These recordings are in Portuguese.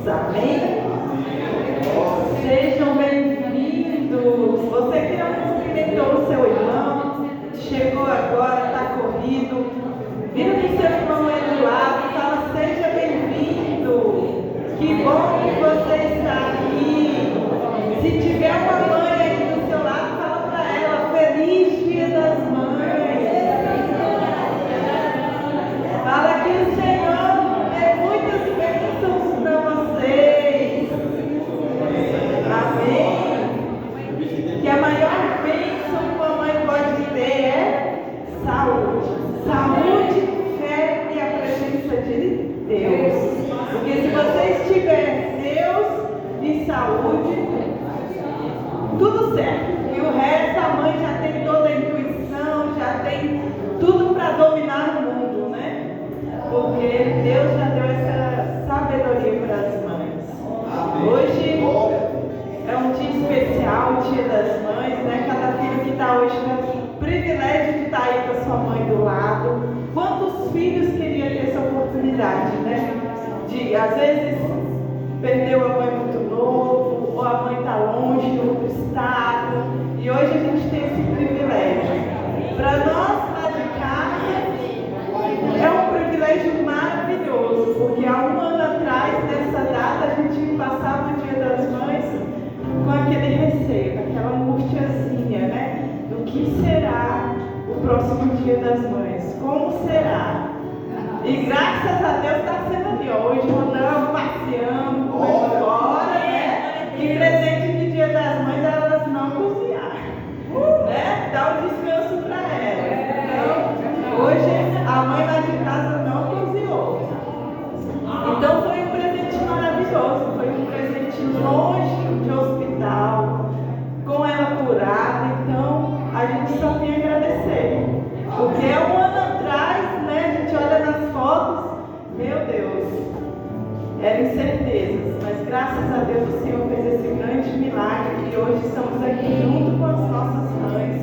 Amém? Sejam bem-vindos. Você que não cumprimentou o seu irmão, chegou agora, está corrido, vira para o seu irmão aí do lado, fala: seja bem-vindo. Que bom que você está aqui. Se tiver uma mãe aí do seu lado, fala para ela: feliz Dia das Mães. Fala que o Senhor dê muitas bênçãos para vocês. Amém? Que a maior bênção que uma mãe pode ter é saúde. Saúde, fé e a presença de Deus. Porque se você estiver Deus e saúde, tudo certo. E o resto, a mãe já tem toda a intuição, já tem tudo para dominar o mundo, né? Porque Deus já deu essa sabedoria para as mães. Hoje é um dia especial, o Dia das Mães, né? Cada filho que está hoje tem o privilégio de estar aí com a sua mãe do lado. Quantos filhos queriam ter essa oportunidade, né? De, às vezes, perdeu a mãe muito novo, ou a mãe está longe, em outro estado, e hoje a gente tem esse privilégio. Para nós, lá de casa, é um privilégio maravilhoso, porque há um ano atrás, nessa data, a gente passava o Dia das Mães com aquele receio, aquela angustiazinha, né? Do que será o próximo Dia das Mães? Como será? E graças a Deus está sendo ali, ó, hoje rodando, passeando, comendo fora, né? E presente de Dia das Mães elas não cozinharam, né? Dá um descanso para elas. Então, hoje a mãe lá de casa não cozinhou. Então foi um presente maravilhoso, foi um presente longe de hospital, com ela curada. Então a gente só tem a agradecer, porque é um ano atrás, né? A gente olha nas fotos, meu Deus, eram incertezas, mas graças a Deus o Senhor fez esse grande milagre e hoje estamos aqui junto com as nossas mães,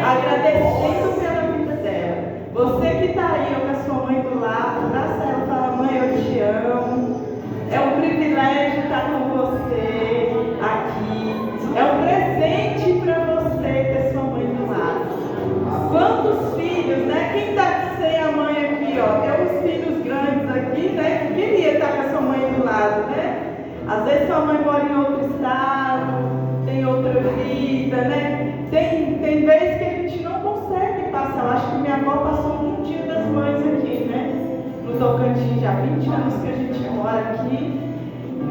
agradecendo pela vida dela. Você que está aí ó, com a sua mãe do lado, abraça ela e fala: mãe, eu te amo. É um privilégio estar com você aqui. É um presente para você ter sua mãe do lado. Quantos filhos, né? Quem está sem a mãe aqui, ó? Tem uns filhos grandes aqui, né? Que queria estar com a sua mãe do lado, né? Às vezes sua mãe mora em outro estado, tem outra vida, né? Tem vezes que a gente não consegue passar. Eu acho que minha avó passou um Dia das Mães aqui, né? No Tocantins, já há 20 anos que a gente mora aqui.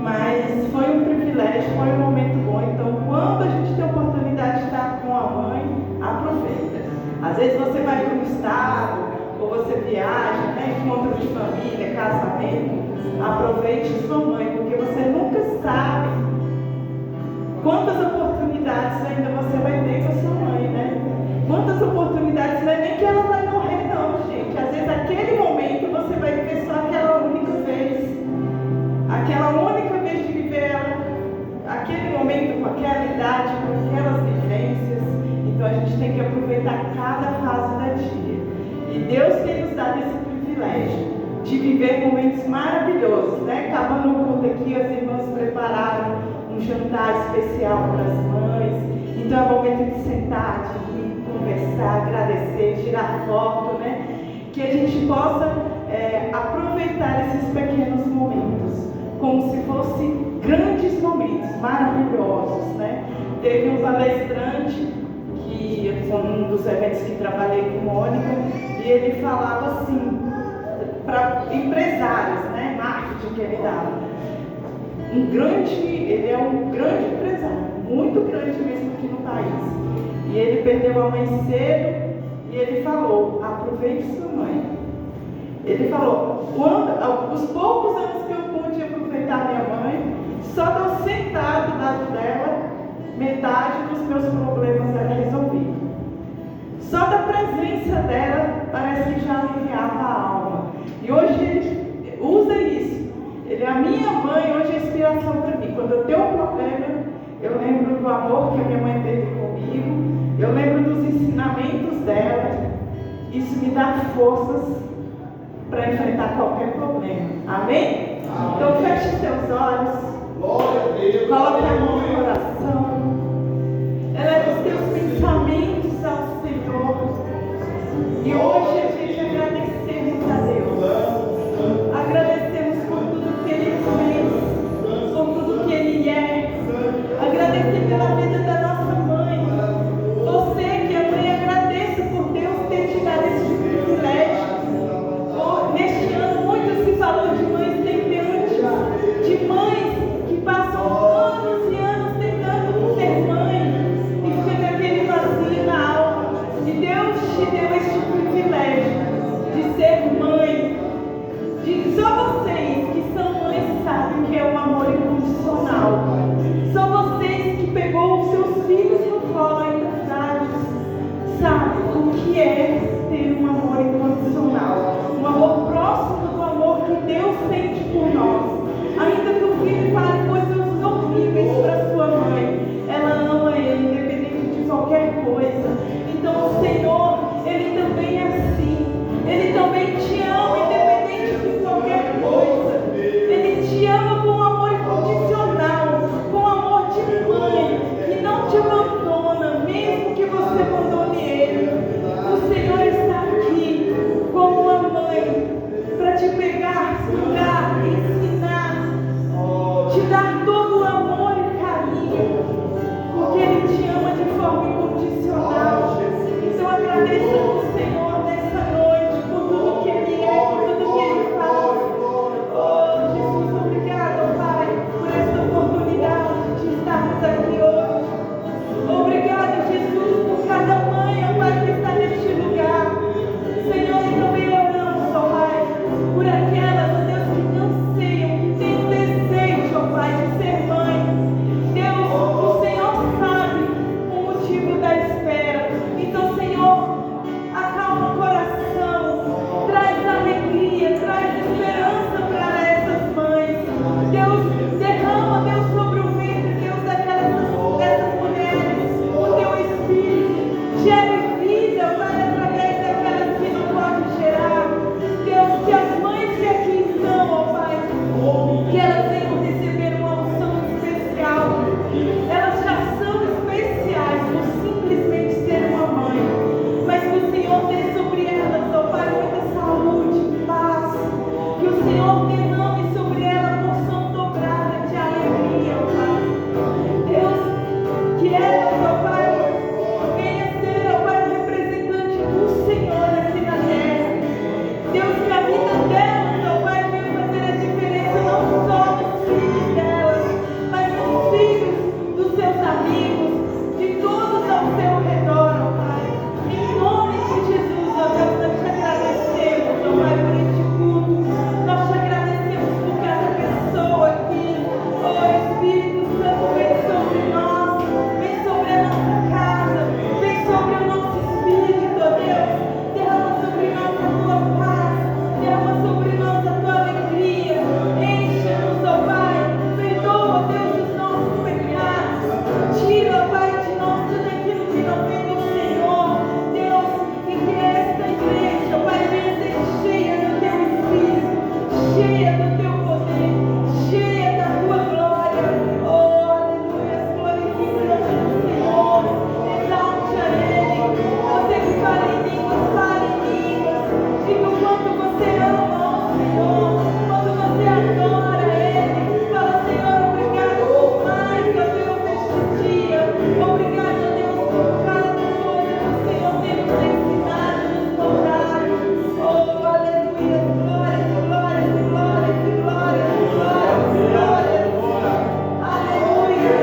Mas foi um privilégio, foi um momento bom. Então, quando a gente tem a oportunidade de estar com a mãe, aproveita. Às vezes você vai para um estado, ou você viaja, né? Encontro de família, casamento. Aproveite sua mãe, porque você nunca sabe quantas oportunidades ainda você vai ter com a sua mãe, né? Quantas oportunidades, não é nem que ela vai morrer não, gente. Às vezes aquele momento você vai viver só aquela única vez. Aquela única vez de viver ela, aquele momento com aquela idade, com aquelas vivências. Então a gente tem que aproveitar cada fase da dia. E Deus tem nos dado esse privilégio de viver momentos maravilhosos, né? Acabando o culto aqui, as irmãs prepararam um jantar especial para as mães. Então é o momento de sentar, de rir, conversar, agradecer, tirar foto, né? Que a gente possa aproveitar esses pequenos momentos como se fossem grandes momentos maravilhosos, né? Teve um palestrante que foi um dos eventos que trabalhei com Mônica e ele falava assim para empresários, né? Marketing que ele dava. Ele é um grande empresário, muito grande mesmo aqui no país. E ele perdeu a mãe cedo e ele falou: aproveite sua mãe. Ele falou: os poucos anos que eu pude aproveitar minha mãe, só de eu sentar do lado dela, metade dos meus problemas era resolvido. Só da presença dela parece que já aliviava a alma. E hoje ele usa isso. Ele é a minha mãe, hoje é inspiração para mim. Quando eu tenho um problema, eu lembro do amor que a minha mãe teve comigo, eu lembro dos ensinamentos dela. Isso me dá forças para enfrentar qualquer problema. Amém? Então feche seus olhos. Coloque a mão no coração. Eleva os teus pensamentos ao Senhor. E hoje a gente agradecemos a Deus. Agradecemos por tudo que Ele fez, por tudo que Ele é. Agradecer pela vida da nossa mãe. Você que é mãe, agradeça por Deus ter te dado esse privilégio. Neste ano, muito se falou de mães temperantes, de mães que passam anos e anos tentando ser mãe e fica aquele vazio na alma. E Deus te deu este privilégio de ser mãe. Só vocês que são mães sabem que é um amor incondicional. Só vocês que pegou os seus filhos no colo ainda sabem o que é ter um amor incondicional. Um amor próximo do amor que Deus sente por nós. Ainda que o filho fale coisas horríveis para sua mãe, ela ama ele, independente de qualquer coisa. Então o Senhor, Ele também é assim. Ele também te ama, independente de qualquer coisa. Ele te ama com um amor incondicional, com amor de mãe, que não te abandona, mesmo que você abandone Ele. O Senhor está aqui como uma mãe, para te pegar, cuidar, ensinar, te dar todo o amor e carinho, porque Ele te ama de forma incondicional. Então agradeça ao Senhor nessa noite por tudo que Ele é, por tudo que Ele faz. Oh Jesus, obrigado, Pai, por essa oportunidade de estarmos aqui hoje. Obrigado, Jesus, por cada mãe, ó Pai, que está neste lugar. Senhor, e também oramos, ó Pai, por aquelas, ó Deus, que anseiam, que têm o desejo, ó Pai, de ser mãe. Deus, o Senhor sabe o motivo da espera. Então, Senhor, acalma o coração, traz alegria, traz esperança para essas mães. Deus, derrama, Deus, sobre o ventre, Deus, dessas mulheres, o Teu Espírito, gere vida, Pai, através daquelas que não podem gerar. Deus, que as mães que aqui estão, ó Pai, que elas venham receber uma unção especial. Elas já são especiais por simplesmente ser uma mãe, mas que o Senhor dê sobre elas, ó Pai, muita saúde, paz. Que o Senhor derrame sobre elas porção dobrada de alegria, ó Pai. Deus, que elas, ó Pai, venha ser, ó Pai, o representante do Senhor aqui na terra. Deus, que a vida delas, ó Pai, venha fazer a diferença não só nos filhos delas, mas nos filhos dos seus amigos, de todos ao seu redor, ó Pai. Em nome de Jesus, ó Deus, nós te agradecemos, ó Pai, por este culto. Nós te agradecemos por cada pessoa aqui. Ó Espírito Santo, vem sobre nós, vem sobre a nossa casa, vem sobre o nosso espírito, ó Deus. Derrama sobre nós a tua paz, derrama sobre nós a tua alegria. Enche-nos, ó Pai, perdoa, Deus, os nossos pecados. Tira, ó Pai, de nós tudo aquilo que não vem do Senhor. Deus, e que esta igreja, ó Pai, venha ser cheia do Teu Espírito, cheia do Teu poder, cheia da Tua glória. Oh, aleluia, glorifique o nome do Senhor, exalte a Ele. Você que fala em línguas, fale em línguas. Diga o quanto você ama ao Senhor, quando você adora Ele. Fala, Senhor, obrigado por mais que eu tenho neste dia. Obrigado, Deus, por cada coisa que o Senhor tem nos ensinado, nos mostrado. Oh, aleluia, glória, glória, glória, glória, glória, glória. Aleluia.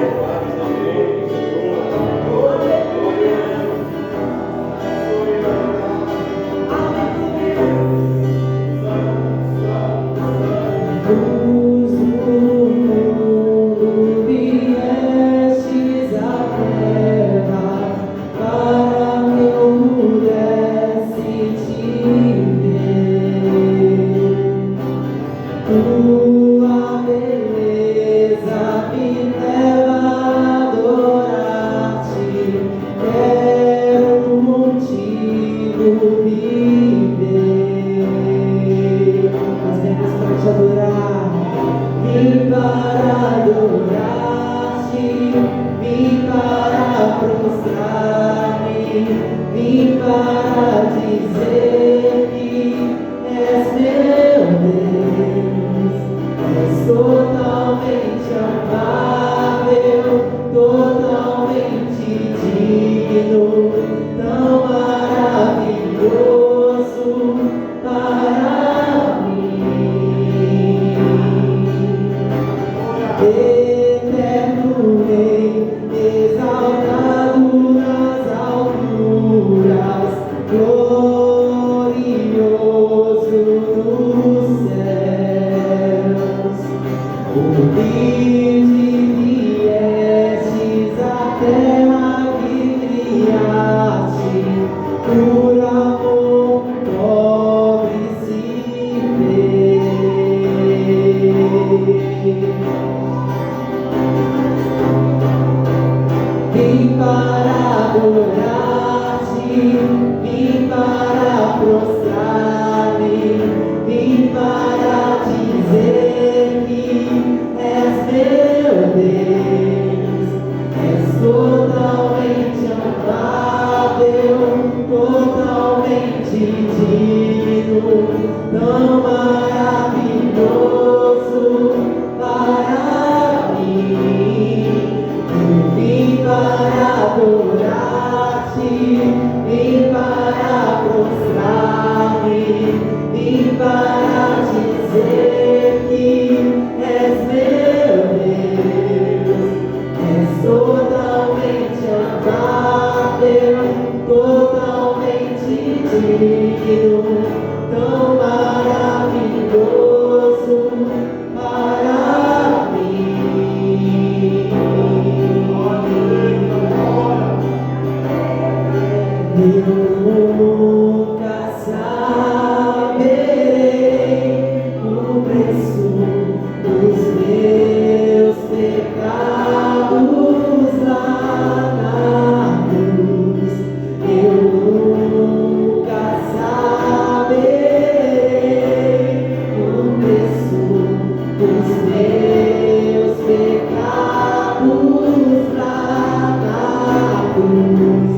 Luz do mundo viestes à terra para que eu pudesse te ver. Tua beleza me leva a adorar-te. Quero contigo viver. glorioso dos céus, humilde viestes à terra que criaste, por amor pobre se fez. Vim para adorar-te, vim para prostrar-me, vim para dizer que és meu Deus, és totalmente amável, totalmente digno, tão maravilhoso para mim. Vim para adorar-te, vim para prostrar-me, vim para dizer que és meu Deus, és totalmente amável, totalmente digno, tão maravilhoso para mim. Eu nunca saberei o preço dos meus pecados lá na cruz. Eu nunca saberei o preço dos meus pecados lá na cruz.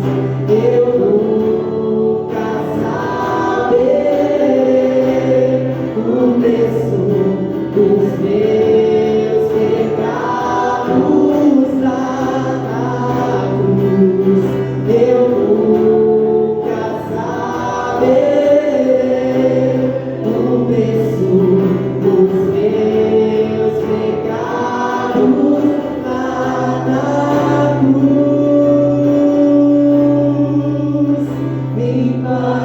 Eu nunca saberei o preço dos meus pecados lá na cruz. Eu nunca saberei o preço dos meus pecados lá na cruz. Vim para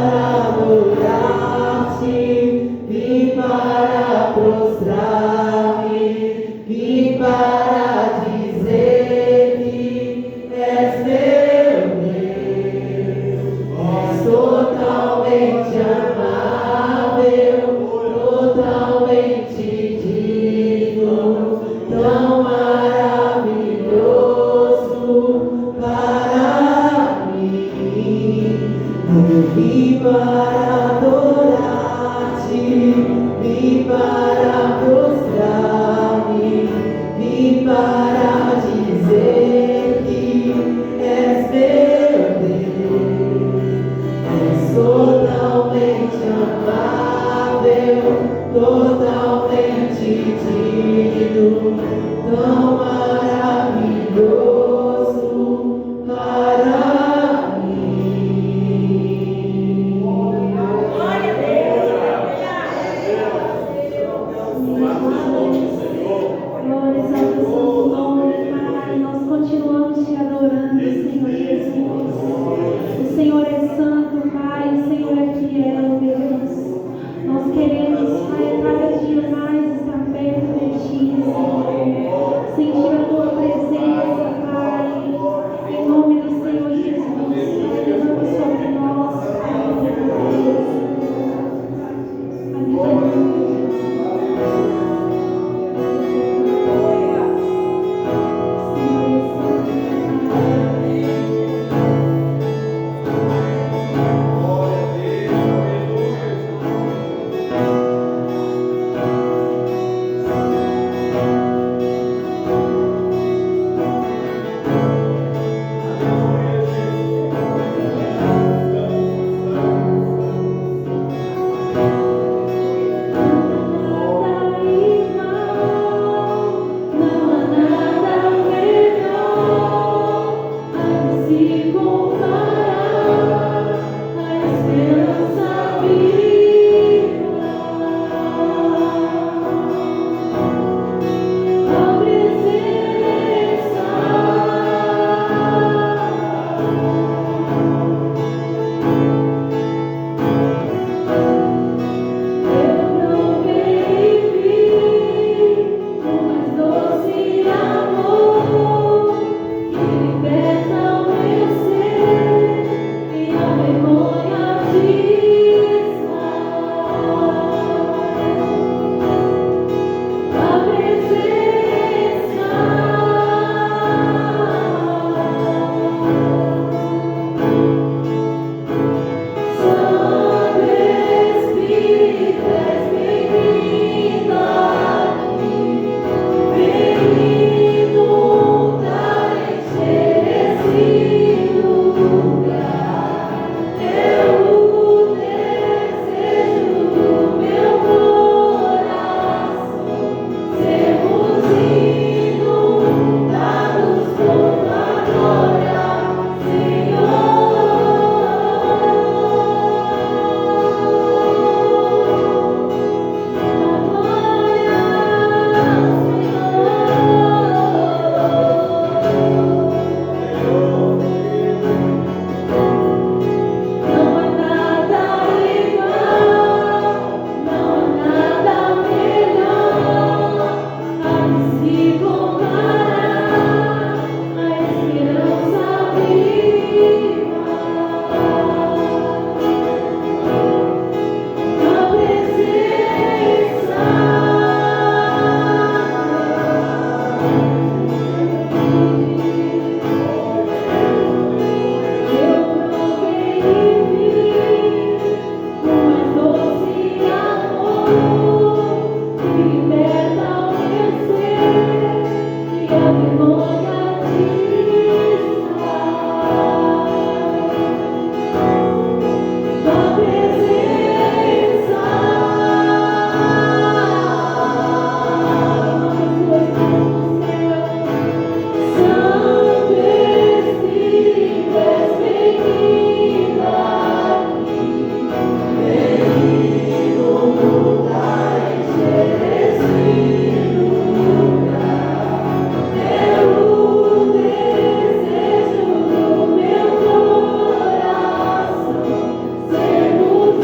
adorar-te, vim para prostrar-me, vim para dizer que és meu Deus, és totalmente amável, totalmente digno, tão maravilhoso para mim. Eu vim para adorar-te, vim para prostrar-me, vim para dizer que és meu Deus, és totalmente amável, totalmente digno, tão maravilhoso para mim. Glória a Deus. Glórias ao teu santo nome, Pai. Nós continuamos te adorando, Senhor Jesus. O Senhor é santo, Pai. O Senhor é fiel, Deus. Nós queremos, Pai, cada dia mais estar perto de Ti, Senhor.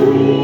Teu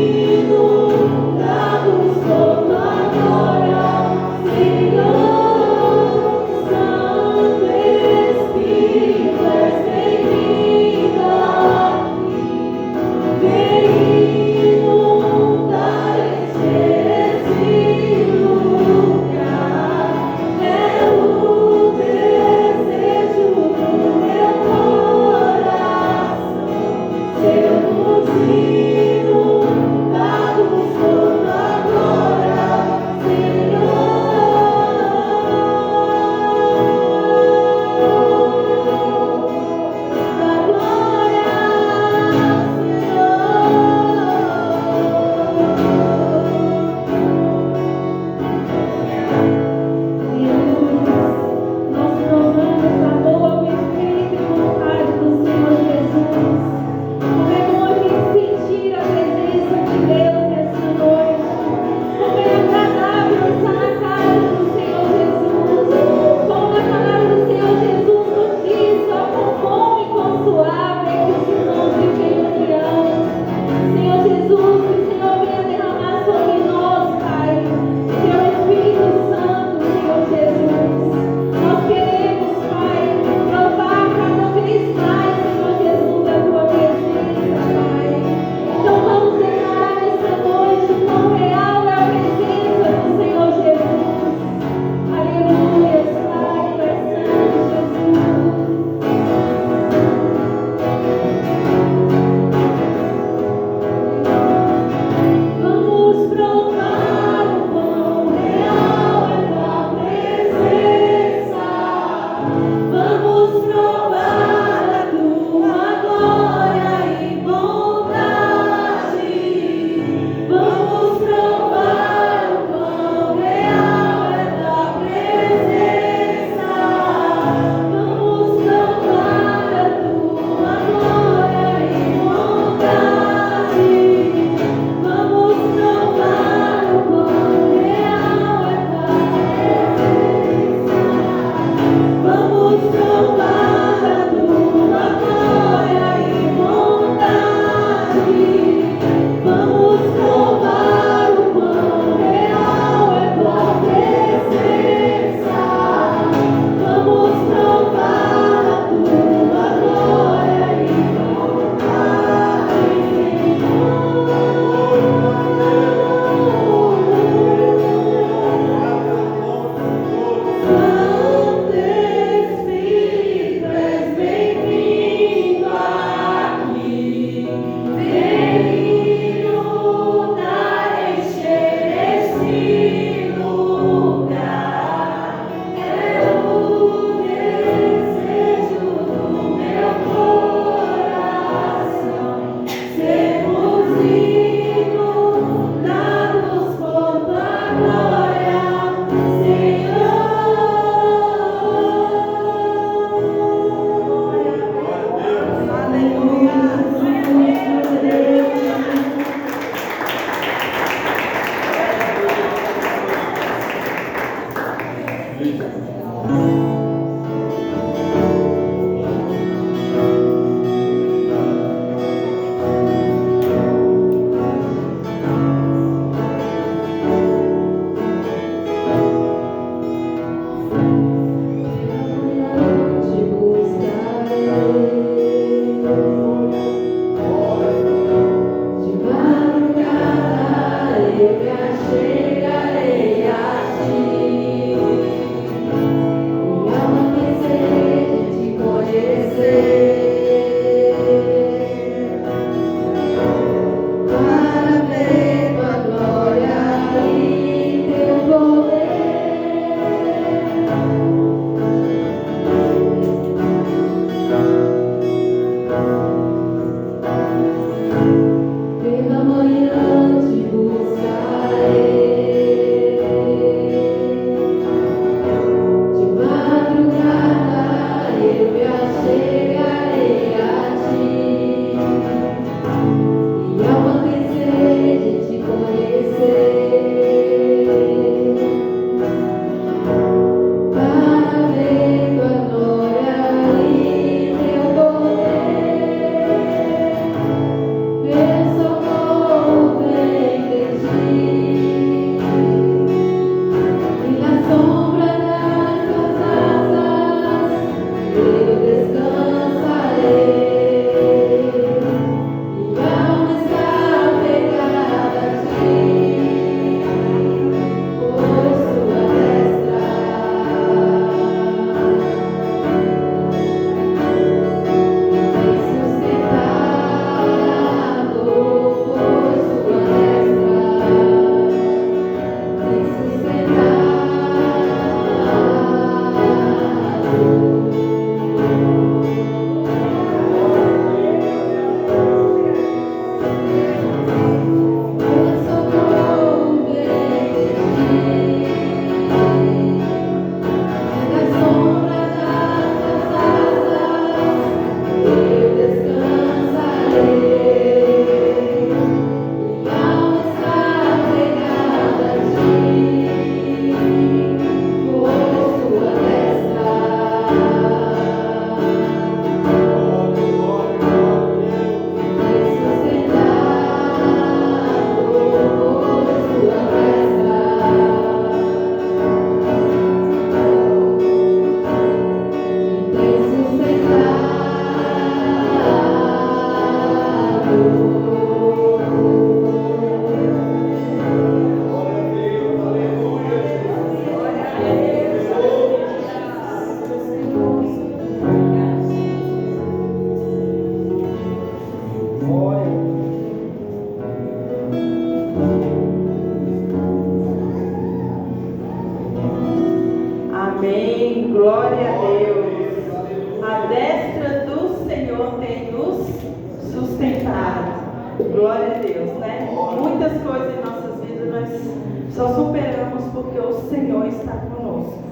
Só superamos porque o Senhor está conosco.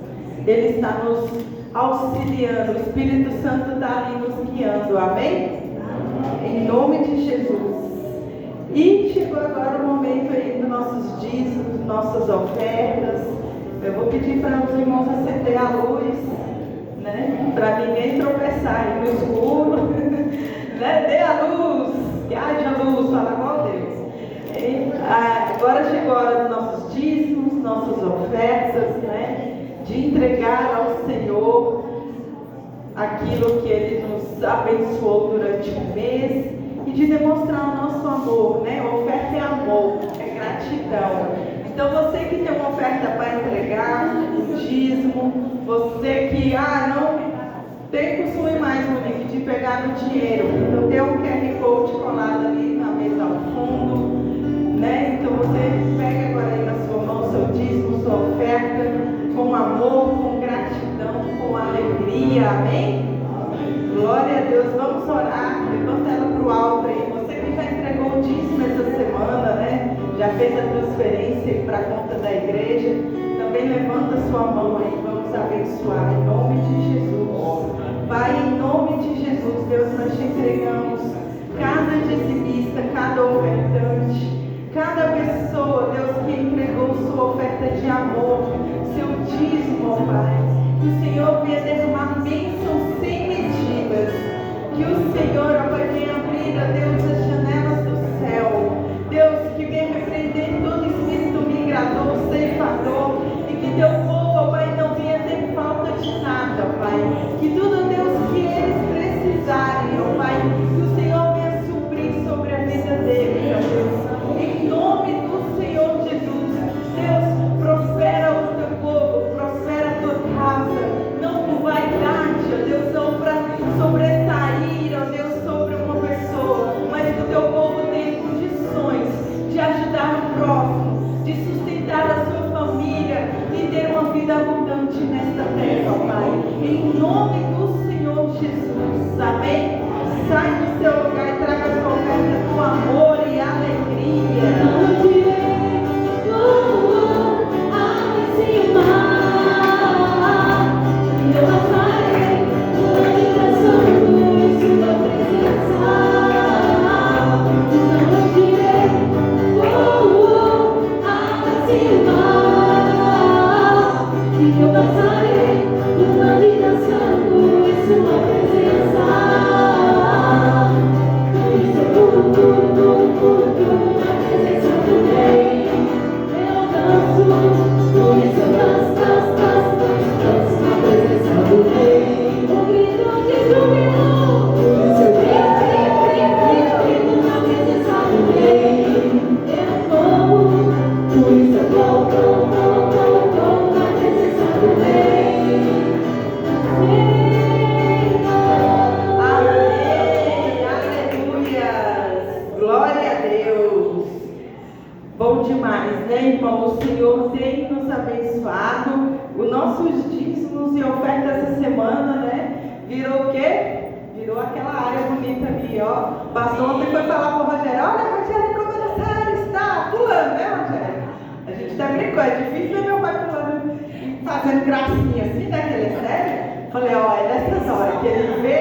Ele está nos auxiliando. O Espírito Santo está ali nos guiando. Amém? Em nome de Jesus. E chegou agora o momento aí dos nossos dízimos, nossas ofertas. Eu vou pedir para os irmãos acender a luz, né? Para ninguém tropeçar aí no escuro. Né? Dê a luz, que haja luz, fala com Deus. E, agora chegou a hora dos nossos dízimos, nossas ofertas, né? De entregar ao Senhor aquilo que Ele nos abençoou durante o mês e de demonstrar o nosso amor, né? Oferta é amor, é gratidão. Então você que tem uma oferta para entregar, um dízimo, você que não tem costume mais, Monique, de pegar no dinheiro. Então tem um QR Code colado ali na mesa ao fundo, né? Então você pega agora aí na sua mão seu dízimo, sua oferta, com amor, com gratidão, com alegria, amém? Glória a Deus, vamos orar, levanta ela para o alto aí. Você que já entregou o dízimo essa semana, né? Já fez a transferência para a conta da igreja, também levanta sua mão aí, vamos abençoar em nome de Jesus. Pai, em nome de Jesus, Deus, nós te entregamos cada dizimista, cada ofertante, cada pessoa, Deus, que entregou sua oferta de amor, seu dízimo, ó Pai. Que o Senhor venha derramar bênçãos sem medidas. Que o Senhor, ó Pai, venha abrir, ó Deus, as janelas do céu. Deus, que venha repreender todo espírito migrador, ceifador, e que teu povo, ó Pai, não venha ter falta de nada, ó Pai. Que tudo, Deus, que eles precisarem, ó Pai, que o Senhor venha suprir sobre a vida deles, ó Deus. Em nome do Senhor Jesus, Deus, prospera o teu povo, prospera a tua casa, não por vaidade, ó Deus, não para sobressair, ó Deus, sobre uma pessoa, mas que o teu povo tenha condições de ajudar o próximo, de sustentar a sua família e ter uma vida abundante nesta terra, ó Pai. Em nome do Senhor Jesus, amém? Sai do seu lugar e traga a sua oferta com amor e alegria. Eu passarei uma vida santo em sua presença. Por isso na presença do Rei. Eu danço, por isso eu danço na presença do Rei. O grito de júbilo, por isso eu grito na presença do Rei. Eu vou, por isso eu vou. Bom demais, né, irmão? O Senhor tem nos abençoado. Os nossos dízimos e ofertas essa semana, né? Virou o quê? Virou aquela área bonita ali, ó. Pastor ontem foi falar pro Rogério: olha, Rogério, como essa área está pulando, né, Rogério? A gente tá brincando, é difícil ver meu pai pulando e fazendo gracinha assim, né? Que ele é sério. Falei: ó, é nessas horas que ele vê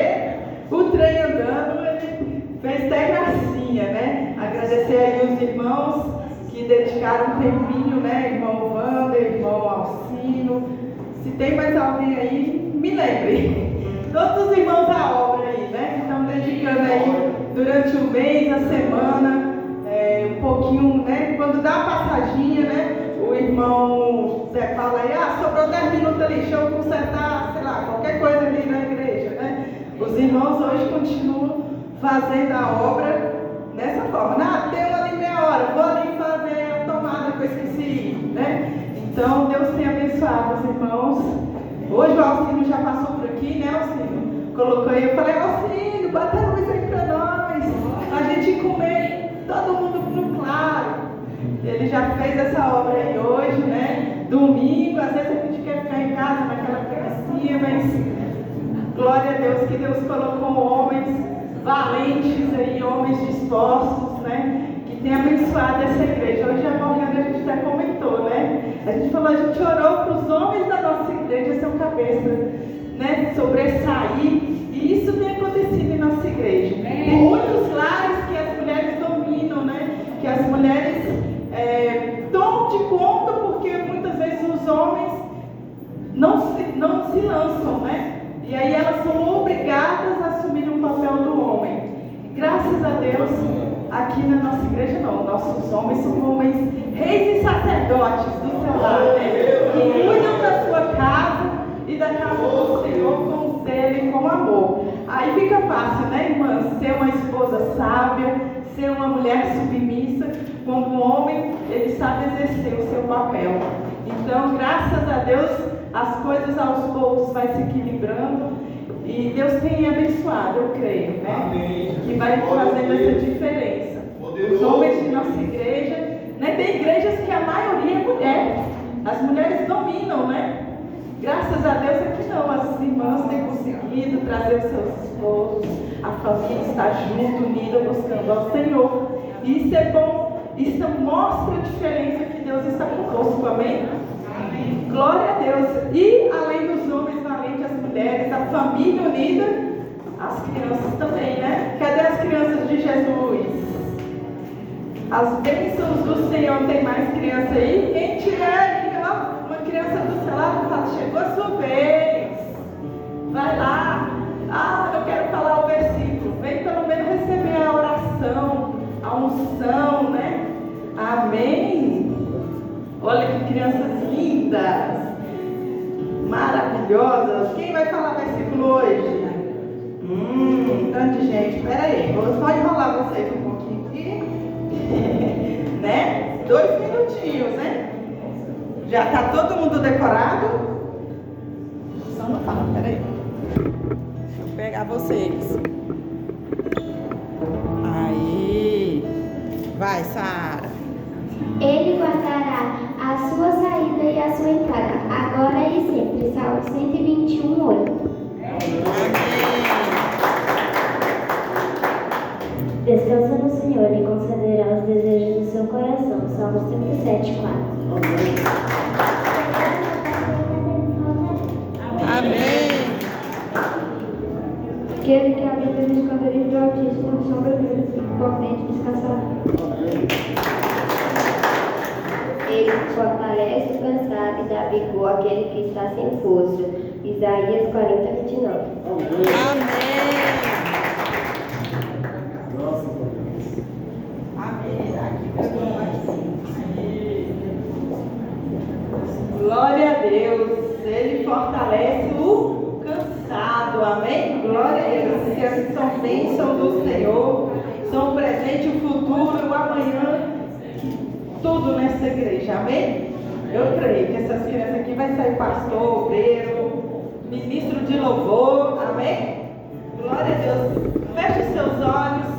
o trem andando, ele fez até gracinha, né? Agradecer aí os irmãos que dedicaram um tempinho, né? Irmão Wander, irmão Alcino. Se tem mais alguém aí, me lembre. Todos os irmãos da obra aí, né? Que estão dedicando aí durante o mês, a semana, um pouquinho, né? Quando dá a passadinha, né? O irmão Zé fala aí: sobrou 10 minutos ali, deixa eu consertar, sei lá, qualquer coisa ali na igreja, né? Os irmãos hoje continuam fazendo a obra dessa forma. Deu ali meia hora, vou ali fazer a tomada que eu esqueci, né? Então, Deus tem abençoado os irmãos. Hoje o Alcino já passou por aqui, né, Alcino? Colocou aí, eu falei: Alcino, bota a luz aí pra nós, a gente comer, todo mundo no claro. Ele já fez essa obra aí hoje, né? Domingo, às vezes a gente quer ficar em casa naquela gracinha, mas glória a Deus que Deus colocou homens valentes aí, homens dispostos, né? Que tem abençoado essa igreja. Hoje a Morgana, a gente até comentou, né? A gente falou, a gente orou para os homens da nossa igreja ser um cabeça, né? Sobressair. E isso tem acontecido em nossa igreja. Tem muitos lares que as mulheres dominam, né? Que as mulheres tomam de conta porque muitas vezes os homens não se lançam, né? E aí elas são obrigadas a assumir o papel do homem. Graças a Deus, aqui na nossa igreja não. Nossos homens são homens reis e sacerdotes do seu lar, né? Que cuidam da sua casa e da casa do Senhor com zelo e com amor. Aí fica fácil, né, irmãs? Ser uma esposa sábia, ser uma mulher submissa, quando o homem, ele sabe exercer o seu papel. Então, graças a Deus, as coisas aos poucos vai se equilibrando e Deus tem abençoado, eu creio, né? Amém. Que vai fazendo essa diferença. Os homens de nossa igreja, né? Tem igrejas que a maioria é mulher. As mulheres dominam, né? Graças a Deus aqui não, as irmãs têm conseguido trazer os seus esposos, a família está junto, unida, buscando ao Senhor. E isso é bom, isso mostra a diferença que Deus está conosco, amém? Amém. Glória a Deus. E além dos homens, além das mulheres, a família unida, as crianças também, né? Cadê as crianças de Jesus? As bênçãos do Senhor, tem mais criança aí? Quem tiver aí, ó, uma criança do seu lado, fala, chegou a sua vez. Vai lá. Ah, eu quero falar o versículo. Vem pelo menos receber a oração, a unção, né? Amém. Olha que crianças lindas, maravilhosas. Quem vai falar versículo hoje? Tanta gente. Espera aí, vou só enrolar vocês um pouquinho aqui. Né? 2 minutinhos, né? Já está todo mundo decorado? Só não fala, espera aí. Deixa eu pegar vocês. Aí. Vai, Sara. Ele guardará a sua saída e a sua entrada, agora e sempre. Salmo 121, 8. Descansa no Senhor e concederá os desejos do seu coração. Salmos 37, 4. Amém. Aquele que habita nos esconderijos do Altíssimo, sombra do potente descansará. Ele fortalece o cansado e dá vigor àquele que está sem força. Isaías 40, 29. Amém. Glória a Deus. Ele fortalece o cansado. Amém? Glória a Deus. Que são bênçãos do Senhor. São o presente, o futuro, o amanhã. Tudo nessa igreja. Amém? Eu creio que essas crianças aqui vai sair pastor, obreiro, ministro de louvor. Amém? Glória a Deus. Feche os seus olhos.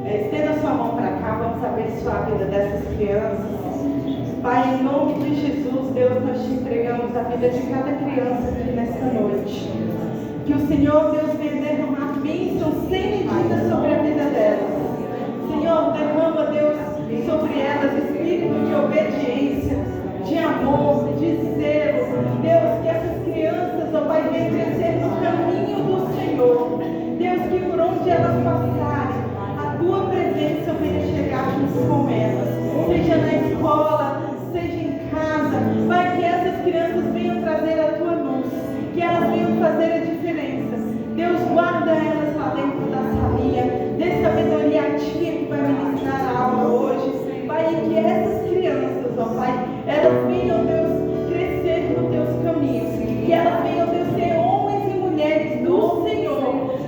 Estenda sua mão para cá. Vamos abençoar a vida dessas crianças. Pai, em nome de Jesus, Deus, nós te entregamos a vida de cada criança aqui nesta noite. Que o Senhor, Deus, venha derramar bênçãos sem medida sobre a vida delas. Senhor, derrama, Deus, sobre elas espírito de obediência, de amor, de zelo. Deus, que essas crianças, ó Pai, venham crescer no caminho do Senhor. Deus, que por onde elas passarem, a tua presença venha chegar junto com elas. Seja na escola, seja em casa. Pai, que essas crianças venham trazer a tua luz, que elas venham fazer a diferença. Deus, guarda elas lá dentro da salinha, dê sabedoria a tia que vai ministrar a aula hoje. Pai, que essas crianças, ó Pai, elas venham, Deus, crescer nos teus caminhos, que elas venham, Deus, ser homens e mulheres do Senhor,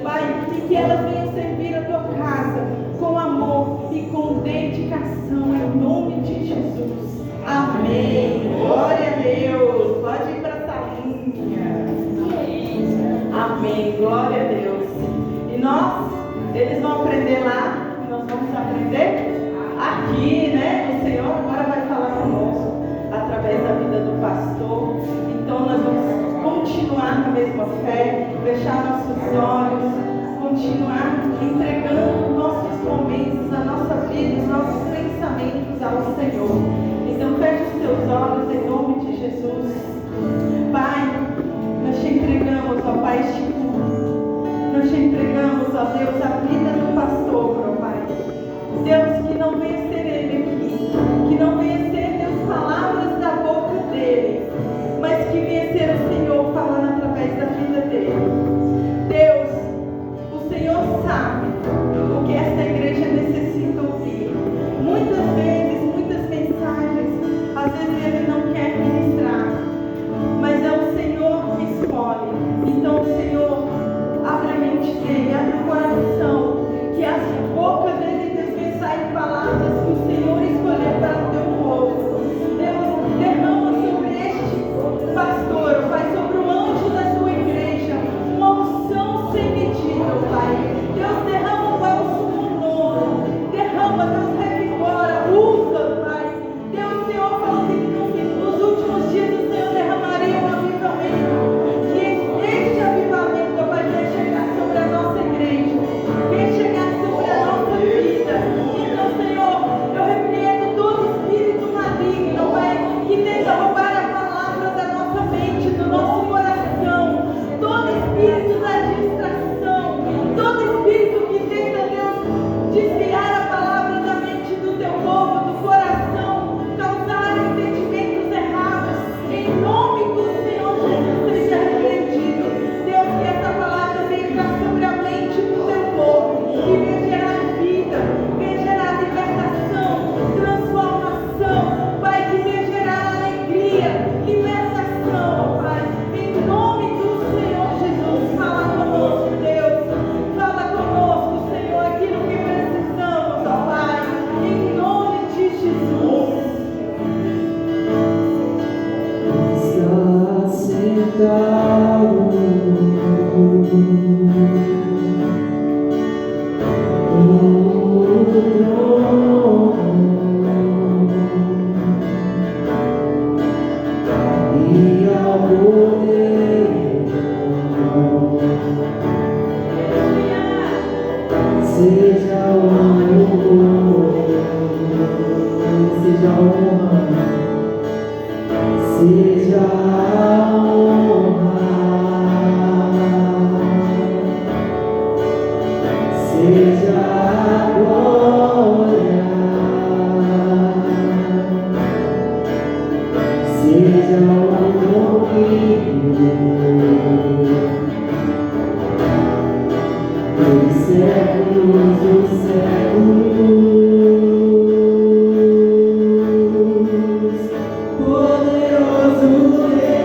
Pai, e que elas venham servir a tua casa com amor e com dedicação, em nome de Jesus. Amém. Glória a Deus. Pode ir para a salinha. Amém. Glória a Deus. E nós, eles vão aprender lá, nós vamos aprender aqui, né? O Senhor agora vai falar conosco através da vida do pastor. Então nós vamos continuar na mesma fé, fechar nossos olhos, continuar entregando nossos nossos momentos, a nossa vida, os nossos pensamentos ao Senhor. Então feche os teus olhos em nome de Jesus. Pai, nós te entregamos, ó Pai, este culto. Nós te entregamos, ó Deus, a vida do pastor, ó Pai. Deus, que não venha ser ele aqui, que não venha ser, Deus, palavras da boca dele, mas que venha ser o Senhor falando através da vida dele. Deus, o Senhor sabe o que esta igreja necessita ouvir. Muitas vezes, muitas mensagens, às vezes ele não quer ministrar, mas é o Senhor que escolhe. Então, Senhor, abre a mente dele, abre o coração, que as bocas dele, Deus, venham sair palavras que o Senhor escolheu para o teu povo. Deus, derrama sobre este pastor, Pai, sobre o anjo da sua igreja, uma unção sem medida, Pai. Deus, derrama o bálsamo novo, derrama, Deus, revigora, usa, Pai. Deus, Senhor, falou que nos últimos dias o Senhor derramaria um avivamento, que este avivamento, Pai, vai chegar sobre a nossa igreja, vai chegar sobre a nossa vida. Então, Senhor, eu repreendo todo espírito maligno, Pai, que tenta roubar a palavra da nossa mente, do nosso coração, todo espírito da distração, todo espírito que tenta, Deus, desviar a palavra da mente do teu povo, do coração, causar entendimentos errados, em nome do Senhor Jesus, seja repreendido. Deus, que essa palavra venha entrar sobre a mente do teu povo, e venha gerar vida, venha gerar libertação, transformação, Pai, que venha gerar alegria, libertação, Pai, em nome do Senhor Jesus. Fala conosco, Deus, fala conosco, Senhor, aquilo que precisamos, ó Pai, em nome de Jesus. Está sentado no trono e ao poder seja o louvor, seja a honra, seja a honra, seja a glória, seja o domínio dos séculos dos séculos. Poderoso Deus,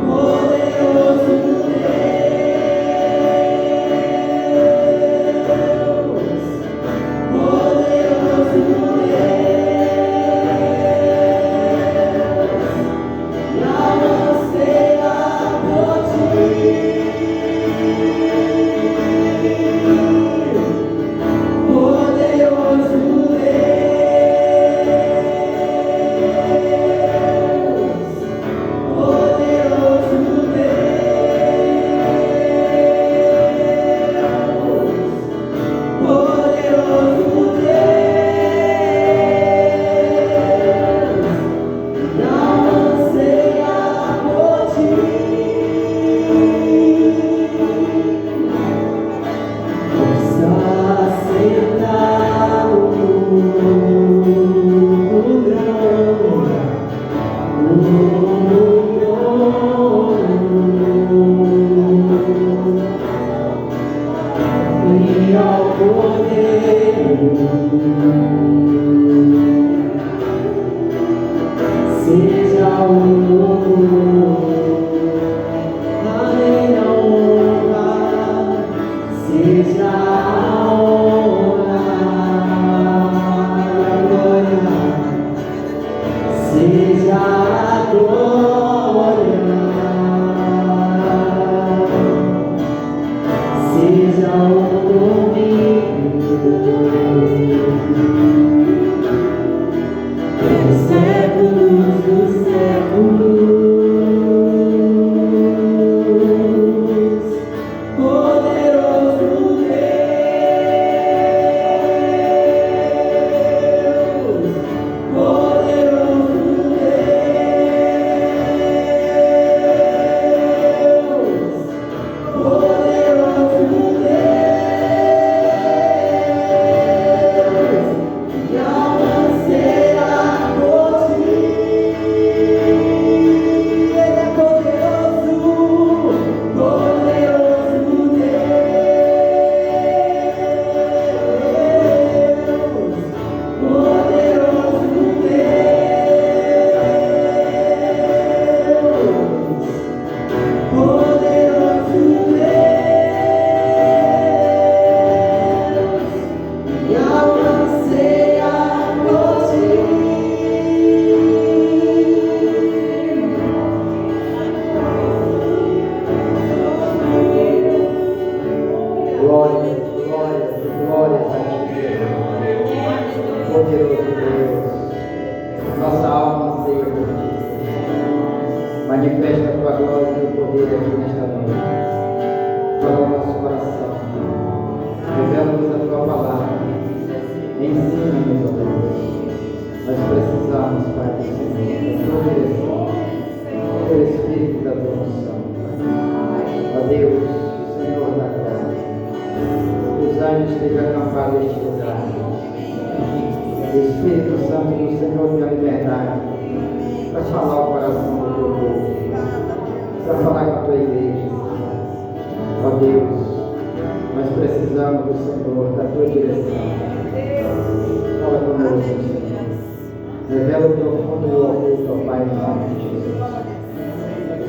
poderoso Deus, poderoso Deus, não anseia por ti. Deus, a tua palavra. Ensina-nos, ó Deus. Nós precisamos, Pai do Senhor, da tua direção, do teu Espírito da tua unção. Ó Deus, Senhor da glória, os anjos estejam acampados neste lugar. O Espírito Santo do Senhor tem a liberdade para falar o coração do teu povo, para falar com a tua igreja. Ó Deus, nós precisamos do Senhor, da tua direção. Fala conosco, Senhor. Revela o profundo e o oculto, ó Pai, em nome de Jesus.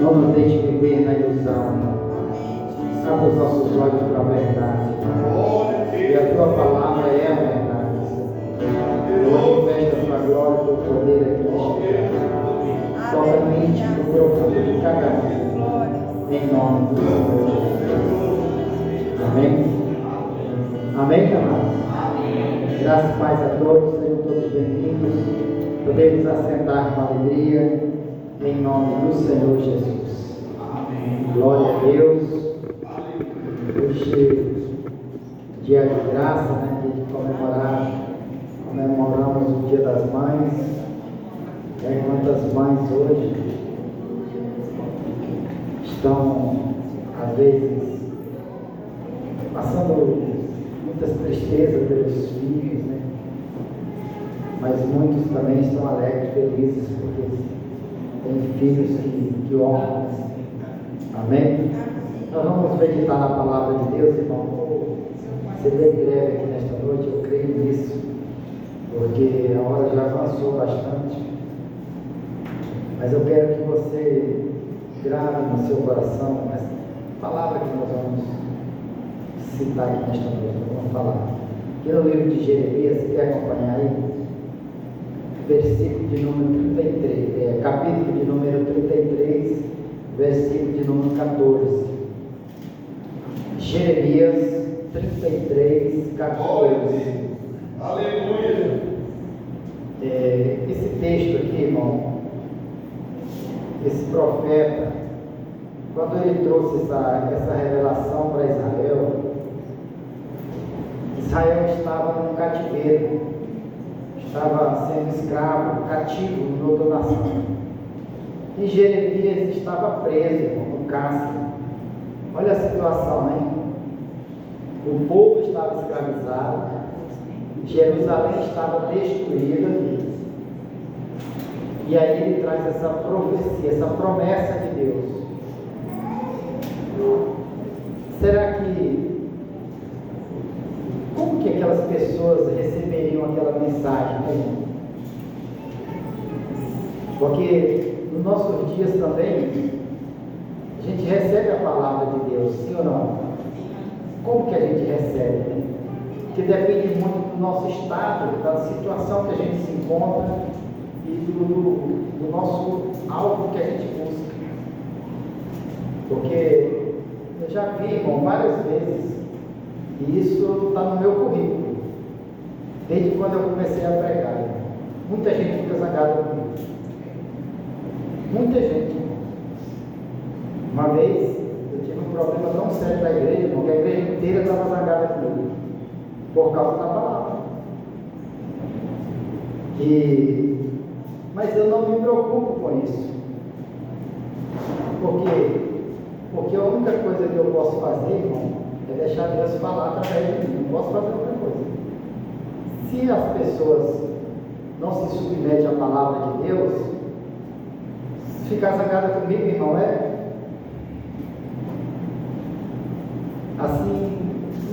Não nos deixe viver na ilusão. Abra os nossos olhos para a verdade. E a tua palavra é a verdade, Senhor. Manifesta a tua glória e o teu poder aqui neste lugar. Toca no íntimo, no profundo de cada um. Em nome do Senhor Jesus. Amém? Amém, amados? Graças e paz a todos, sejam todos bem-vindos. Podemos assentar com alegria, em nome do Senhor Jesus. Glória a Deus. Hoje, dia de graça, né? Dia de comemoramos o Dia das Mães. Quantas mães hoje estão, às vezes, passando muitas tristezas pelos filhos, né? Mas muitos também estão alegres, felizes, porque têm filhos que honram. Amém? Nós vamos meditar na palavra de Deus, irmão. Você vê greve aqui nesta noite, eu creio nisso, porque a hora já avançou bastante. Mas eu quero que você grave no seu coração essa palavra que nós vamos citar aqui nesta noite. Nós vamos falar. Aqui no livro de Jeremias, você quer acompanhar aí? Versículo de número 33, capítulo de número 33, versículo de número 14. Jeremias 33, 14. Aleluia! Esse texto aqui, irmão, esse profeta, quando ele trouxe essa revelação para Israel, Israel estava num cativeiro, estava sendo escravo, cativo em outra nação. E Jeremias estava preso, irmão, no cárcere. Olha a situação, hein? O povo estava escravizado, Jerusalém estava destruída. E aí ele traz essa profecia, essa promessa de Deus. Será que, como que aquelas pessoas receberiam aquela mensagem, né? Porque nos nossos dias também, a gente recebe a palavra de Deus, sim ou não? Como que a gente recebe, né? Que depende muito do nosso estado, da situação que a gente se encontra e do nosso alvo que a gente busca. Porque eu já vi, irmão, várias vezes, e isso está no meu currículo, desde quando eu comecei a pregar. Muita gente fica zangada comigo. Muita gente. Uma vez eu tive um problema tão sério da igreja, porque a igreja inteira estava zangada comigo, por causa da palavra. Mas eu não me preocupo com isso. Por quê? Porque a única coisa que eu posso fazer, irmão, é deixar Deus falar através de mim. Não posso fazer outra coisa. Se as pessoas não se submetem à palavra de Deus, se ficar zangada comigo, irmão, assim,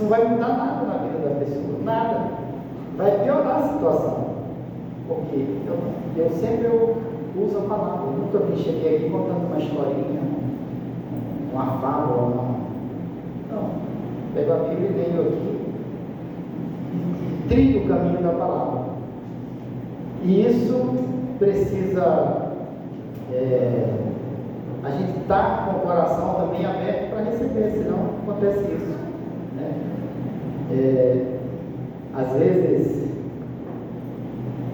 não vai mudar nada na vida da pessoa, nada. Vai piorar a situação. Porque eu sempre uso a palavra. Eu nunca me cheguei aqui contando uma historinha, uma fábula, não. Pego a Bíblia e leio aqui e trilho o caminho da palavra. E isso precisa a gente estar com o coração também aberto para receber, senão acontece isso, né? Às vezes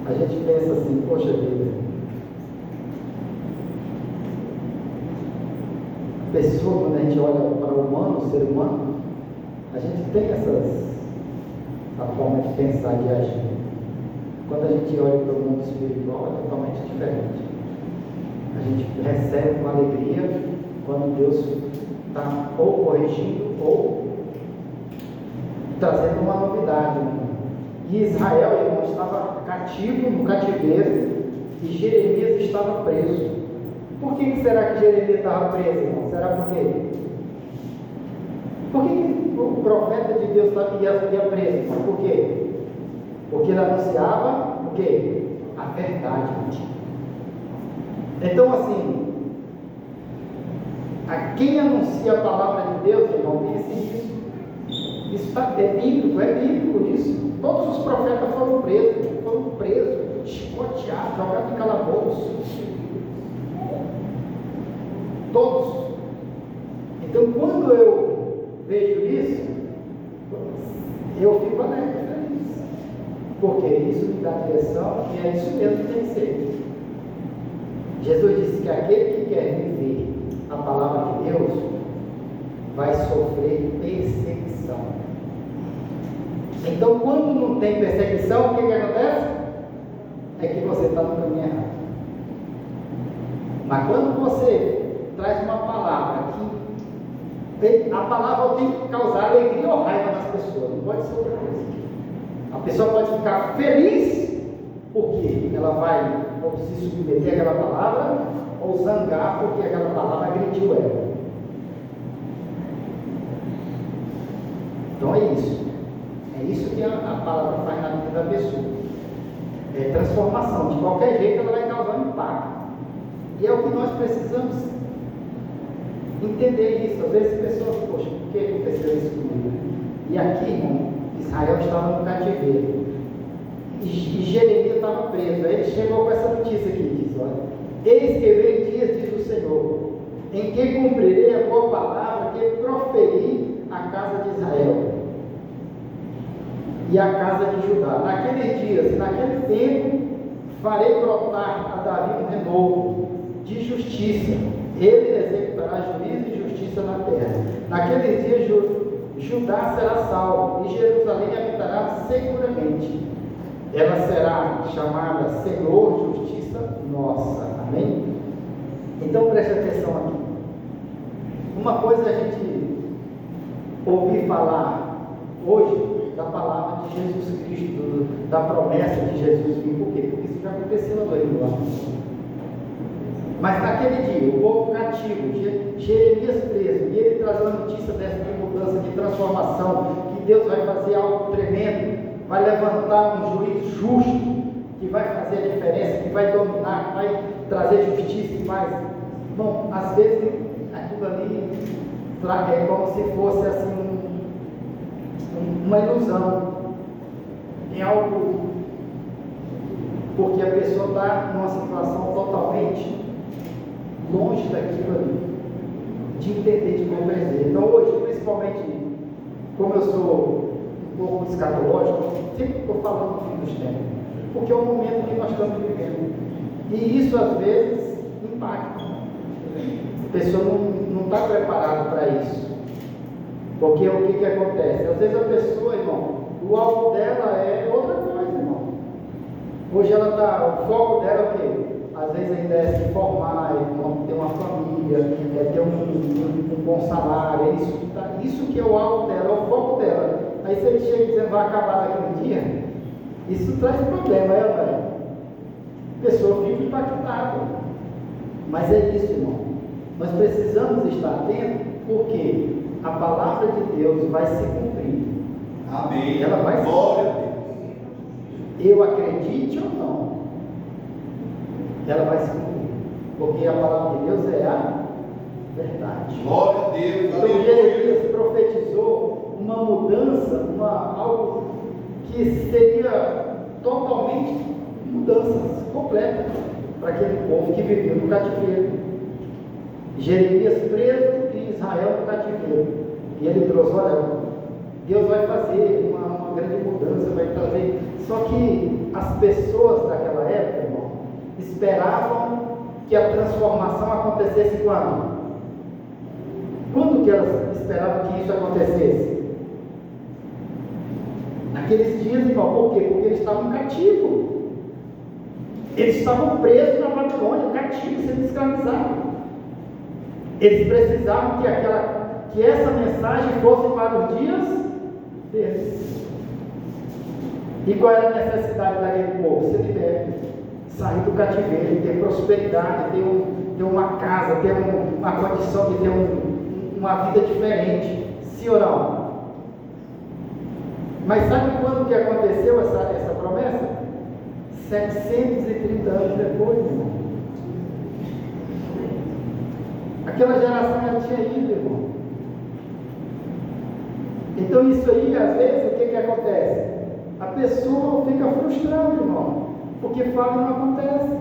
a gente pensa assim, poxa vida, a pessoa, quando a gente olha para o humano, o ser humano, a gente tem a forma de pensar, de agir. Quando a gente olha para o mundo espiritual, é totalmente diferente. A gente recebe com alegria quando Deus está ou corrigindo ou trazendo uma novidade. E Israel, irmão, estava cativo no cativeiro e Jeremias estava preso. Por que será que Jeremias estava preso, irmão? Será por quê? Por que o profeta de Deus ia preso? Por quê? Porque ele anunciava o quê? A verdade. Então, assim, a quem anuncia a palavra de Deus, irmão, pense isso. Isso é bíblico isso. Todos os profetas foram presos, chicoteados, jogados em calabouço. Todos. Então, quando eu vejo isso, eu fico alegre, feliz. Porque isso me dá direção e é isso mesmo que tem que ser. Jesus disse que aquele que quer viver a palavra de Deus vai sofrer perseguição. Então, quando não tem perseguição, o que acontece? É que você está no caminho errado. Mas quando você traz uma palavra que a palavra tem que causar alegria ou raiva nas pessoas, não pode ser outra coisa. A pessoa pode ficar feliz porque ela vai ou se submeter àquela palavra, ou zangar porque aquela palavra agrediu ela. Então é isso. É isso que a palavra faz na vida da pessoa. É transformação. De qualquer jeito ela vai causar um impacto. E é o que nós precisamos entender isso. Às vezes pessoas, poxa, por que aconteceu isso comigo? E aqui, irmão, Israel estava no cativeiro. E Jeremias estava preso. Aí ele chegou com essa notícia aqui, diz, olha, eis que vem dias, diz o Senhor, em que cumprirei a boa palavra que proferi à casa de Israel e à casa de Judá. Naqueles dias, naquele tempo, farei brotar a Davi um renovo de justiça. Ele executará juízo e justiça na terra. Naqueles dias, Judá será salvo e Jerusalém habitará seguramente. Ela será chamada Senhor, Justiça Nossa. Amém? Então preste atenção aqui. Uma coisa é a gente ouvir falar hoje da palavra de Jesus Cristo, da promessa de Jesus vir. Por quê? Porque isso já aconteceu no reino lá. Mas naquele dia, o povo cativo, Jeremias preso, e ele traz a notícia dessa mudança, de transformação, que Deus vai fazer algo tremendo. Vai levantar um juiz justo, que vai fazer a diferença, que vai dominar, que vai trazer justiça e paz. Bom, às vezes aquilo ali é como se fosse assim uma ilusão. É algo porque a pessoa está numa situação totalmente longe daquilo ali, de entender, de compreender. Então hoje, principalmente, como eu sou um pouco escatológico, sempre estou falando do fim dos tempos, porque é o momento que nós estamos vivendo. E isso às vezes impacta. A pessoa não está preparada para isso. Porque o que acontece? Às vezes a pessoa, irmão, o alvo dela é outra coisa, irmão. Hoje ela está, o foco dela é o quê? Às vezes ainda é se formar, é ter uma família, é ter um bom salário, é isso que é o alvo dela, é o foco dela. Aí se ele chega dizendo vai acabar daqui um dia, isso traz problema, velho. A pessoa fica impactada. Mas é isso, irmão. Nós precisamos estar atentos, porque a palavra de Deus vai se cumprir. Amém. Ela vai se Glória a cumprir. Deus. Eu acredite ou não, ela vai se cumprir. Porque a palavra de Deus é a verdade. Glória a Deus. Então Jeremias profetizou uma mudança, algo que seria totalmente mudanças completas para aquele povo que vivia no cativeiro. Jeremias preso e Israel no cativeiro. E ele trouxe, olha, Deus vai fazer uma grande mudança, vai trazer. Só que as pessoas daquela época, irmão, esperavam que a transformação acontecesse quando? Quando que elas esperavam que isso acontecesse? Naqueles dias, irmão, por quê? Porque eles estavam cativos. Eles estavam presos na Babilônia, cativos, sendo escravizados. Eles precisavam que essa mensagem fosse para os dias deles. E qual era a necessidade daquele povo? Ser liberto, sair do cativeiro, ter prosperidade, ter uma casa, ter uma condição de ter uma vida diferente. Sim ou não? Mas sabe quando que aconteceu essa promessa? 730 anos depois, irmão. Aquela geração já tinha ido, irmão. Então isso aí, às vezes, o que acontece? A pessoa fica frustrada, irmão, porque fala e não acontece.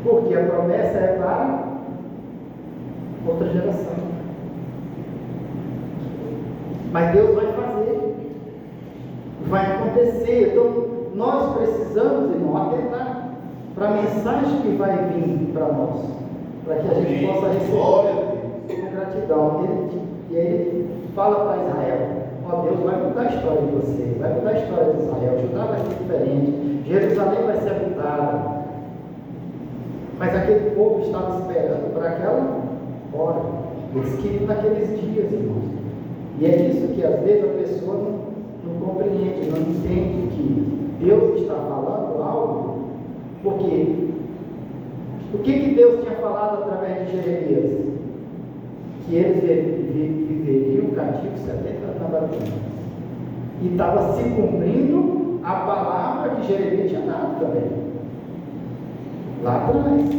Porque a promessa é para outra geração. Mas Deus vai fazer, vai acontecer. Então nós precisamos, irmão, atentar para a mensagem que vai vir para nós, para que a gente possa receber com gratidão. E ele fala para Israel: ó, Deus vai mudar a história de vocês, vai mudar a história de Israel. Judá vai ser diferente, Jerusalém vai ser habitada. Mas aquele povo estava esperando para aquela hora. Eles queriam naqueles dias, irmãos. E é isso que às vezes a pessoa não compreende, não entende que Deus está falando algo. Porque o que Deus tinha falado através de Jeremias? Que eles viveriam cativos 70 anos na Babilônia. E estava se cumprindo a palavra que Jeremias tinha dado também. Lá atrás.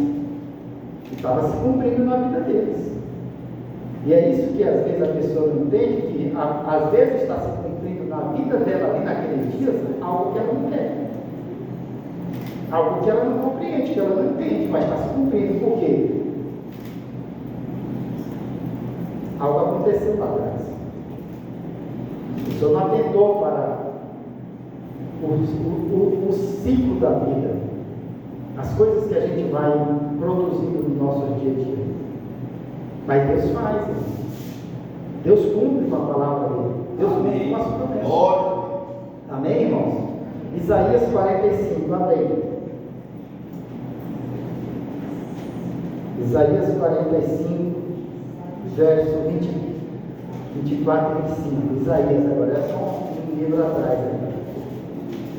E estava se cumprindo na vida deles. E é isso que às vezes a pessoa não entende, que às vezes está se cumprindo na vida dela ali naqueles dias, algo que ela não quer. Algo que ela não compreende, que ela não entende, mas está se cumprindo. Por quê? Algo aconteceu lá atrás. O Senhor não atentou para o ciclo da vida, as coisas que a gente vai produzindo no nosso dia a dia. Mas Deus faz, irmão. Deus cumpre com a palavra dele. Deus cumpre com as promessas. Amém, irmãos? Isaías 45, abre aí. Isaías 45, verso 24 e 25. Isaías agora, é só um livro atrás, né?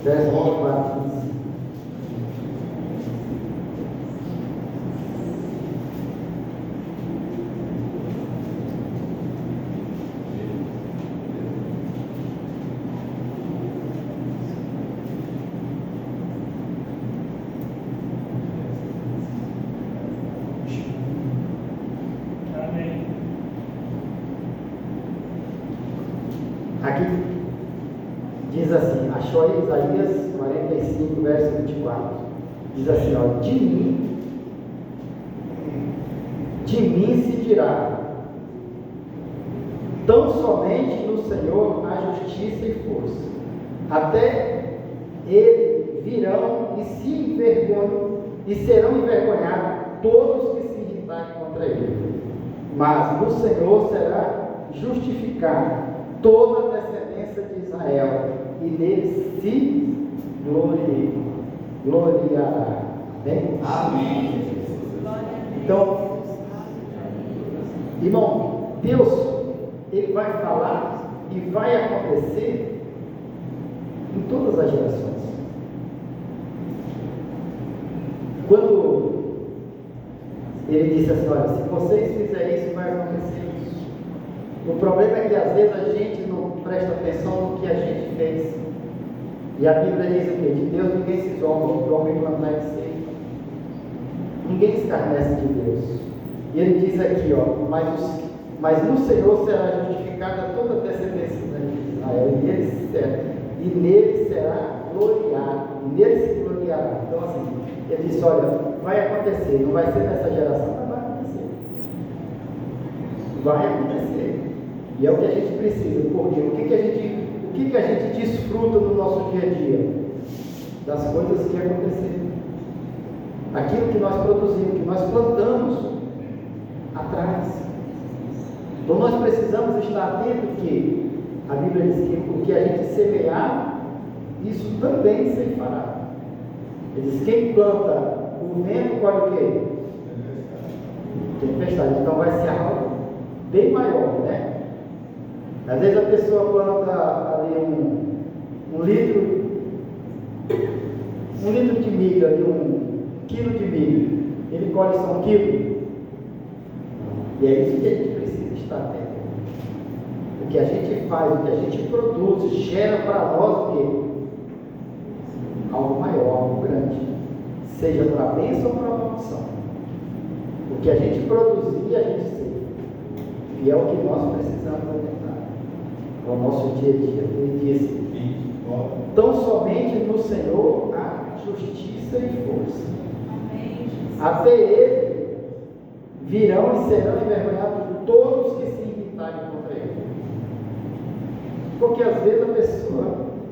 Verso 24 e 25. Aqui diz assim, achou aí Isaías 45, verso 24. Diz assim, ó, de mim se dirá, tão somente no Senhor há justiça e força. Até ele virão e se envergonham, e serão envergonhados todos que se irritarem contra ele. Mas no Senhor será justificado toda a descendência de Israel, e nele se gloriará. Amém? Amém. Então, irmão, Deus, Ele vai falar e vai acontecer em todas as gerações. Quando Ele disse assim, olha, se vocês fizerem isso, vai acontecer isso. O problema é que às vezes a gente não presta atenção no que a gente fez. E a Bíblia diz o quê? De Deus ninguém se zomba, do homem plantar e ser. Ninguém escarnece de Deus. E ele diz aqui, ó, mas no Senhor será justificada toda a descendência de Israel, e nele será gloriado, e nele se gloriará. Então assim, ele disse, olha, vai acontecer, não vai ser nessa geração, mas vai acontecer. Vai acontecer. E é o que a gente precisa, porque o que a gente desfruta no nosso dia a dia? Das coisas que aconteceram. Aquilo que nós produzimos, que nós plantamos atrás. Então nós precisamos estar atentos que A Bíblia diz que o que a gente semear, isso também se fará. Ele diz: quem planta o vento colhe o quê? Tempestade. Então vai ser algo bem maior, né? Às vezes a pessoa planta ali um litro de milho, ali 1 quilo de milho, ele colhe só 1 quilo. E é isso que a gente precisa estar atento. O que a gente faz, o que a gente produz, gera para nós o quê? Algo maior, algo grande. Seja para a bênção ou para a maldição. O que a gente produzir, a gente ser. E é o que nós precisamos atentar. É o nosso dia a dia. Ele disse: tão somente no Senhor há justiça e força. Até Ele virão e serão envergonhados todos que se irritarem contra Ele. Porque às vezes a pessoa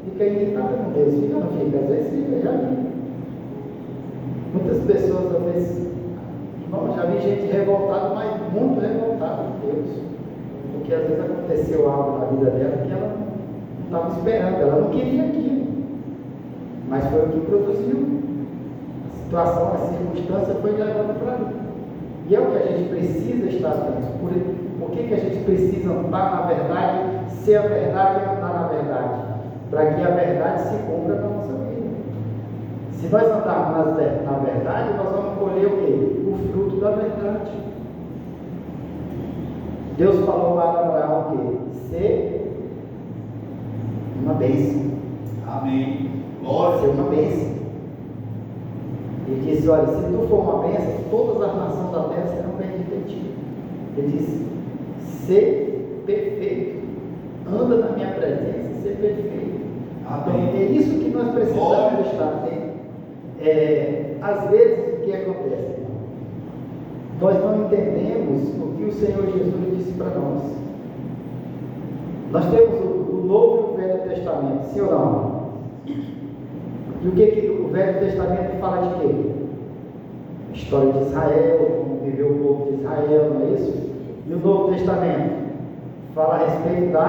fica irritada com Deus, fica ou não fica? Às vezes fica, já vi. Muitas pessoas, às vezes, irmão, já vi gente revoltada, mas muito revoltada com Deus. Porque às vezes aconteceu algo na vida dela que ela não estava esperando, ela não queria aquilo. Mas foi o que produziu. A situação, a circunstância foi levando para ali. E é o que a gente precisa estar atento. Por que a gente precisa andar na verdade, ser a verdade e andar na verdade? Para que a verdade se cumpra na nossa vida. Se nós andarmos na verdade, nós vamos colher o quê? O fruto da verdade. Deus falou lá na moral o quê? Ser uma bênção. Amém. Ser uma bênção. Ele disse: olha, se tu for uma bênção, todas as nações da terra serão benditas em ti. Ele disse: ser perfeito. Anda na minha presença e ser perfeito. Então, é isso que nós precisamos estar atentos. Às vezes, o que acontece? Nós não entendemos o que o Senhor Jesus disse para nós. Nós temos o Novo e o Velho Testamento, sim ou não? E o que o Velho Testamento fala de quê? História de Israel, como viveu o povo de Israel, não é isso? E o Novo Testamento fala a respeito da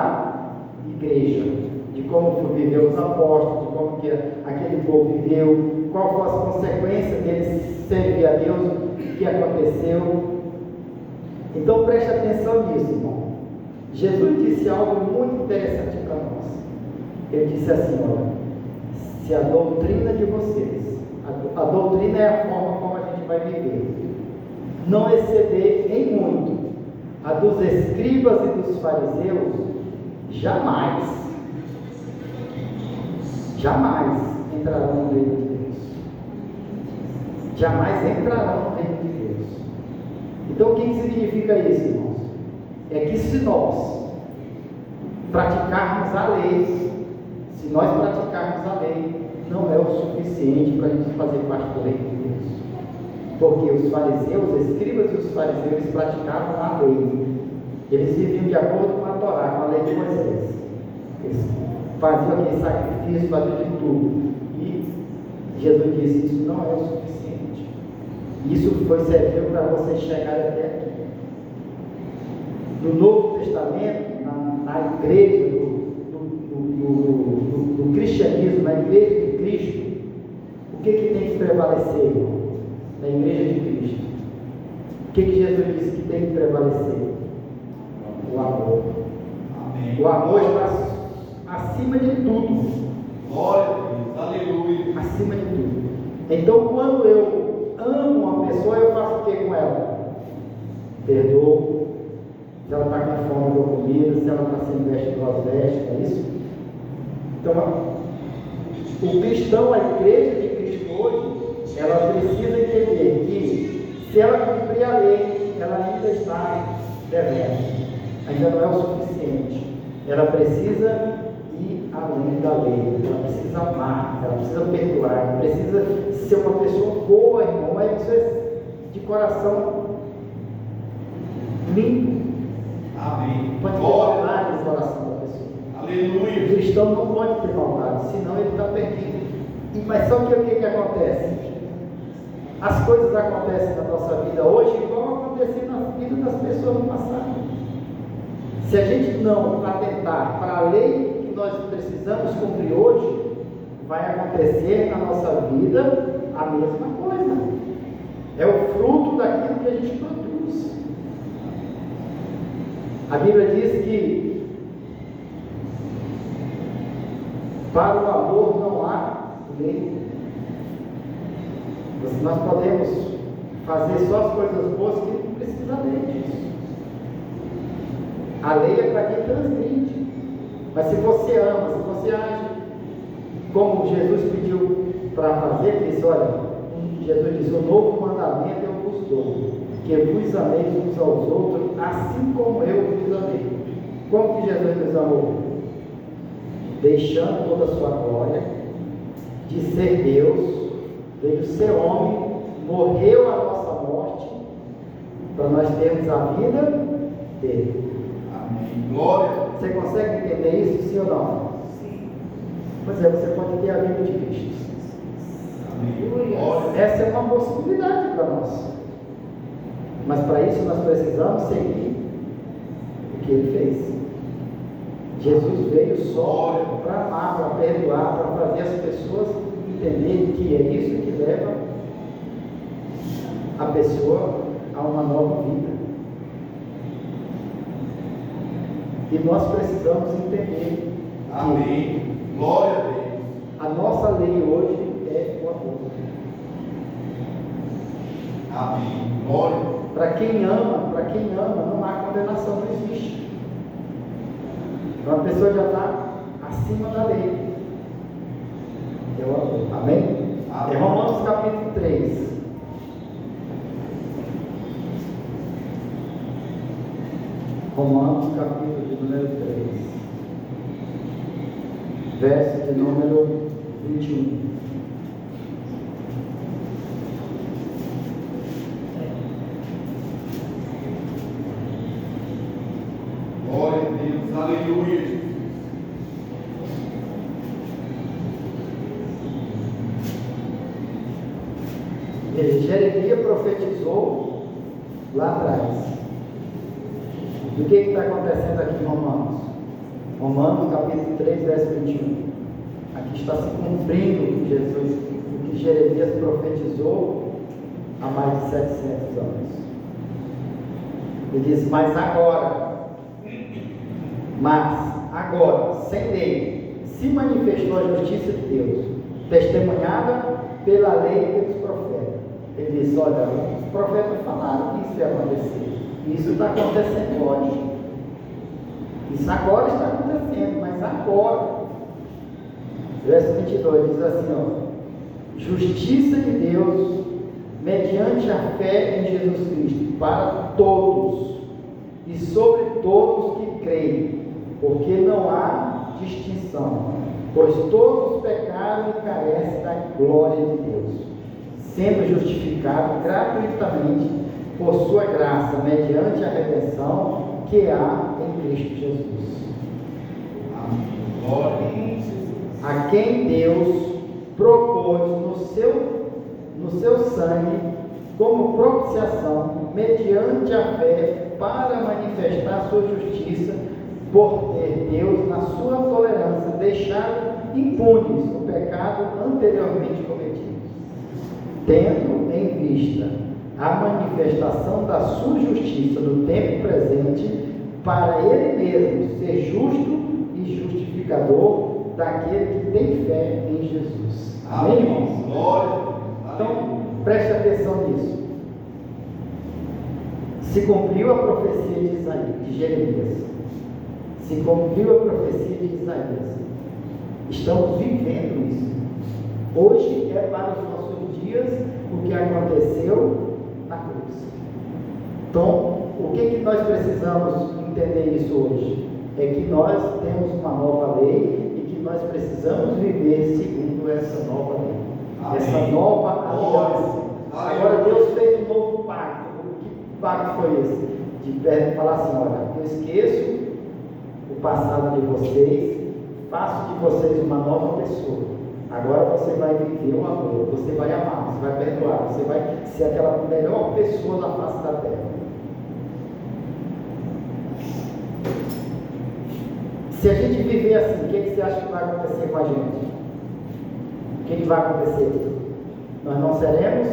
igreja, de como viveu os apóstolos, de como que aquele povo viveu, qual foi as consequências deles servir a Deus, o que aconteceu. Então preste atenção nisso, irmão. Jesus disse algo muito interessante para nós. Ele disse assim: olha, se a doutrina de vocês, a doutrina é a forma como a gente vai viver, não exceder em muito a dos escribas e dos fariseus, jamais entrarão no reino de Deus. Jamais entrarão no reino de Deus. Então o que significa isso, irmãos? É que se nós praticarmos a lei, se nós praticarmos a lei, não é o suficiente para a gente fazer parte do reino de Deus. Porque os fariseus, os escribas e os fariseus, eles praticavam a lei. Eles viviam de acordo com a Torá, com a lei de Moisés. Eles faziam aquele sacrifício, faziam de tudo. E Jesus disse: isso não é o suficiente. Isso foi servir para vocês chegarem até aqui. No Novo Testamento, na igreja do cristianismo, na igreja de Cristo, o que tem que prevalecer, irmão? Na igreja de Cristo, o que Jesus disse que tem que prevalecer? O amor. Amém. O amor está acima de tudo. Glória a Deus. Aleluia. Acima de tudo. Então, quando eu amo uma pessoa, eu faço o que com ela? Perdoo. Se ela está com fome, eu dou comida. Se ela está sem veste, eu as vestes. É isso? Então, o cristão, a igreja de Cristo hoje, ela precisa entender que se ela cumprir a lei, ela ainda está devendo. Ainda não é o suficiente. Ela precisa ir além da lei. Ela precisa amar, ela precisa perdoar, ela precisa ser uma pessoa boa, irmão. Mas isso é de coração limpo. Amém. Pode ter Glória. maldade no coração da pessoa. O Aleluia. cristão não pode ter maldade, senão ele está perdido. Mas só que o que acontece? As coisas acontecem na nossa vida hoje igual aconteciam na vida das pessoas no passado. Se a gente não atentar para a lei que nós precisamos cumprir hoje, vai acontecer na nossa vida a mesma coisa. É o fruto daquilo que a gente produz. A Bíblia diz que para o amor não há lei. Nós podemos fazer só as coisas boas que não precisa lei disso. A lei é para quem transgride. Mas se você ama, se você age como Jesus pediu para fazer, ele disse, olha, Jesus disse, o novo mandamento eu vos dou, que vos ameis uns aos outros, assim como eu vos amei. Como que Jesus nos amou? Deixando toda a sua glória, de ser Deus, veio ser homem, morreu a nossa morte, para nós termos a vida dele. Amém. Glória. Você consegue entender isso, sim ou não? Sim. Pois é, você pode ter a vida de Cristo. Amém. Glória. Essa é uma possibilidade para nós. Mas para isso nós precisamos seguir o que ele fez. Jesus veio só para amar, para perdoar, para fazer as pessoas entenderem que é isso que leva a pessoa a uma nova vida. E nós precisamos entender que Amém. Glória a Deus. a nossa lei hoje é o amor. Amém. Glória. Para quem ama, não há condenação, não existe. Então a pessoa já está acima da lei. É o amor. Amém? Amém. É Romanos capítulo 3. Romanos capítulo de número 3. Verso de número 21. Glória a Deus. Aleluia. Jeremias profetizou lá atrás. E o que está acontecendo aqui em Romanos? Romanos capítulo 3, verso 21. Aqui está se cumprindo o que Jeremias profetizou há mais de 700 anos. Ele diz, mas agora, sem lei, se manifestou a justiça de Deus, testemunhada pela lei e pelos profetas. Ele disse, olha, os profetas falaram que isso ia acontecer. Isso está acontecendo hoje. Isso agora está acontecendo, mas agora. Verso 22 diz assim, ó, justiça de Deus mediante a fé em Jesus Cristo para todos e sobre todos que creem, porque não há distinção, pois todos pecaram e carecem da glória de Deus, sendo justificado gratuitamente por sua graça, mediante a redenção que há em Cristo Jesus. Amém. Glória a Deus. A quem Deus propôs no seu sangue como propiciação, mediante a fé, para manifestar sua justiça, por ter Deus, na sua tolerância, deixado impunes o pecado anteriormente cometido, tendo em vista a manifestação da sua justiça no tempo presente, para ele mesmo ser justo e justificador daquele que tem fé em Jesus. Amém, irmãos? Glória. Então, preste atenção nisso. Se cumpriu a profecia de Jeremias. Se cumpriu a profecia de Isaías. Estamos vivendo isso. Hoje é para os nossos dias o que aconteceu na cruz. Então, o que nós precisamos entender isso hoje? É que nós temos uma nova lei e que nós precisamos viver segundo essa nova lei. Amém. Essa nova aliança. Agora Deus fez um novo pacto. Que pacto foi esse? De falar assim, olha, eu esqueço o passado de vocês, faço de vocês uma nova pessoa. Agora você vai viver o amor, você vai amar, você vai perdoar, você vai ser aquela melhor pessoa na face da terra. Se a gente viver assim, o que você acha que vai acontecer com a gente? O que vai acontecer? Nós não seremos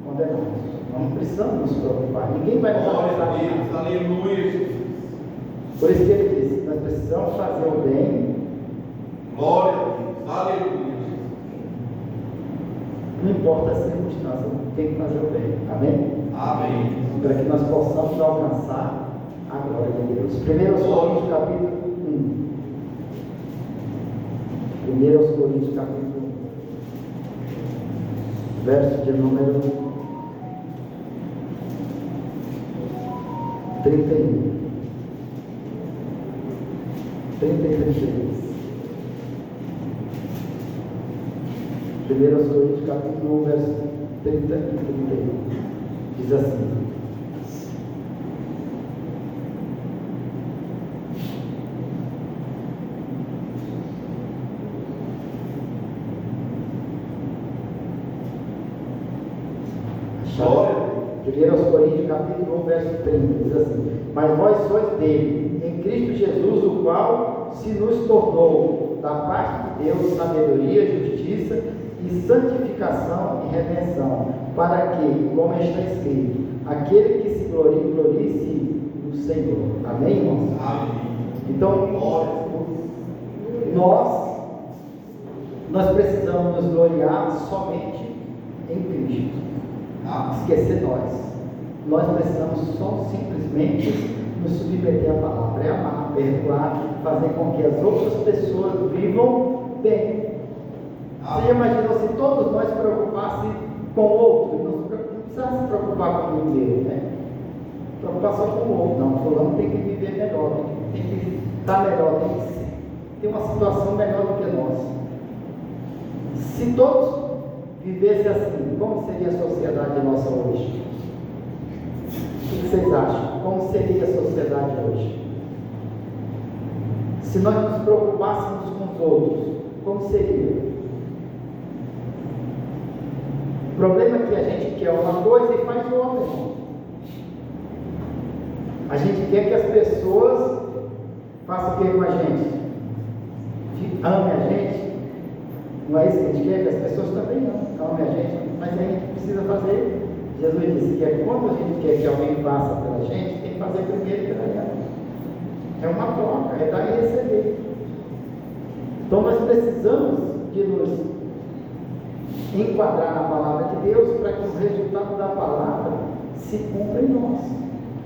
condenados. Nós não precisamos nos preocupar. Ninguém vai nos Glória acusar a de Deus. nada. Aleluia, Jesus. Por isso que ele disse, nós precisamos fazer o bem. Glória a Deus. Aleluia, Jesus. Não importa a circunstância, tem que fazer o bem. Amém? Amém. Para que nós possamos alcançar a glória de Deus. 1 Coríntios capítulo 1. 1 Coríntios capítulo 1. Verso de número 31. 30 e 33. 1 Coríntios capítulo 1, verso 30 e 31. Diz assim: Glória. 1 Coríntios capítulo 1, verso 30, diz assim: mas vós sois dele, em Cristo Jesus, o qual se nos tornou da parte de Deus sabedoria, justiça e santificação e redenção, para que, como está escrito, aquele que se glorie, glorie-se no Senhor. Amém, irmãos? Amém. Então, nós precisamos nos gloriar somente em Cristo. Esquecer nós. Nós precisamos só simplesmente nos submeter à palavra, é amar, perdoar, fazer com que as outras pessoas vivam bem. Você já imaginou se todos nós preocupassem com o outro? Não precisa se preocupar com o mesmo, né? Preocupar só com o outro. Não, fulano tem que viver melhor, tem que estar melhor, tem que ter uma situação melhor do que nós. Se todos vivessem assim, como seria a sociedade nossa hoje? O que vocês acham? Como seria a sociedade hoje? Se nós nos preocupássemos com os outros, como seria? O problema é que a gente quer uma coisa e faz outra, irmão. A gente quer que as pessoas façam o que com a gente? Amem a gente. Não é isso que a gente quer? Que as pessoas também amem a gente. Mas a gente precisa fazer. Jesus disse que quando a gente quer que alguém faça pela gente, tem que fazer primeiro pela ela. É uma troca, é dar e receber. Então nós precisamos de nos enquadrar na palavra de Deus para que o resultado da palavra se cumpra em nós.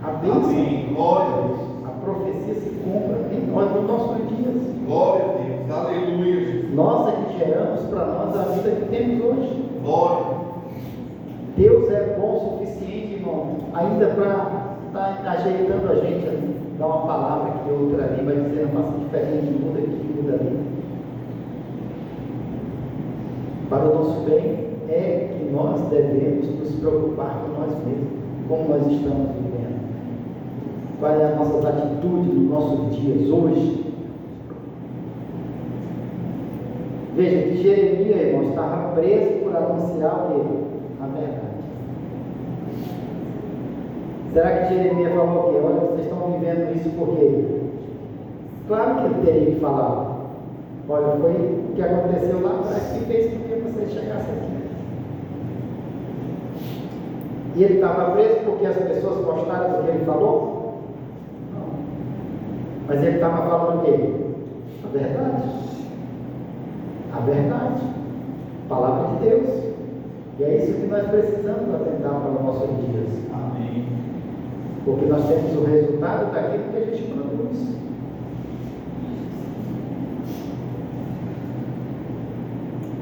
A bênção, Amém. Glória a Deus. a profecia se cumpra em nós, nos nossos dias. Glória a Deus. Aleluia, Jesus. Nós é que geramos para nós a vida que temos hoje. Glória. Deus é bom o suficiente, irmão, ainda para estar ajeitando a gente ali, dar uma palavra aqui, outra ali, vai dizer, não faça diferente, muda aqui, muda ali. Para o nosso bem é que nós devemos nos preocupar com nós mesmos, como nós estamos vivendo. Quais são as nossas atitudes nos nossos dias hoje? Veja que Jeremias, irmão, estava preso por anunciar o quê? A verdade. Será que Jeremias falou o quê? Olha, vocês estão vivendo isso por quê? Claro que ele teria que falar. Olha, foi o que aconteceu lá atrás que fez com que vocês chegassem aqui. E ele estava preso porque as pessoas gostaram do que ele falou? Não. Mas ele estava falando o quê? A verdade. A verdade. A palavra de Deus. E é isso que nós precisamos atentar para os nossos dias. Amém. Porque nós temos o resultado daquilo que a gente produz.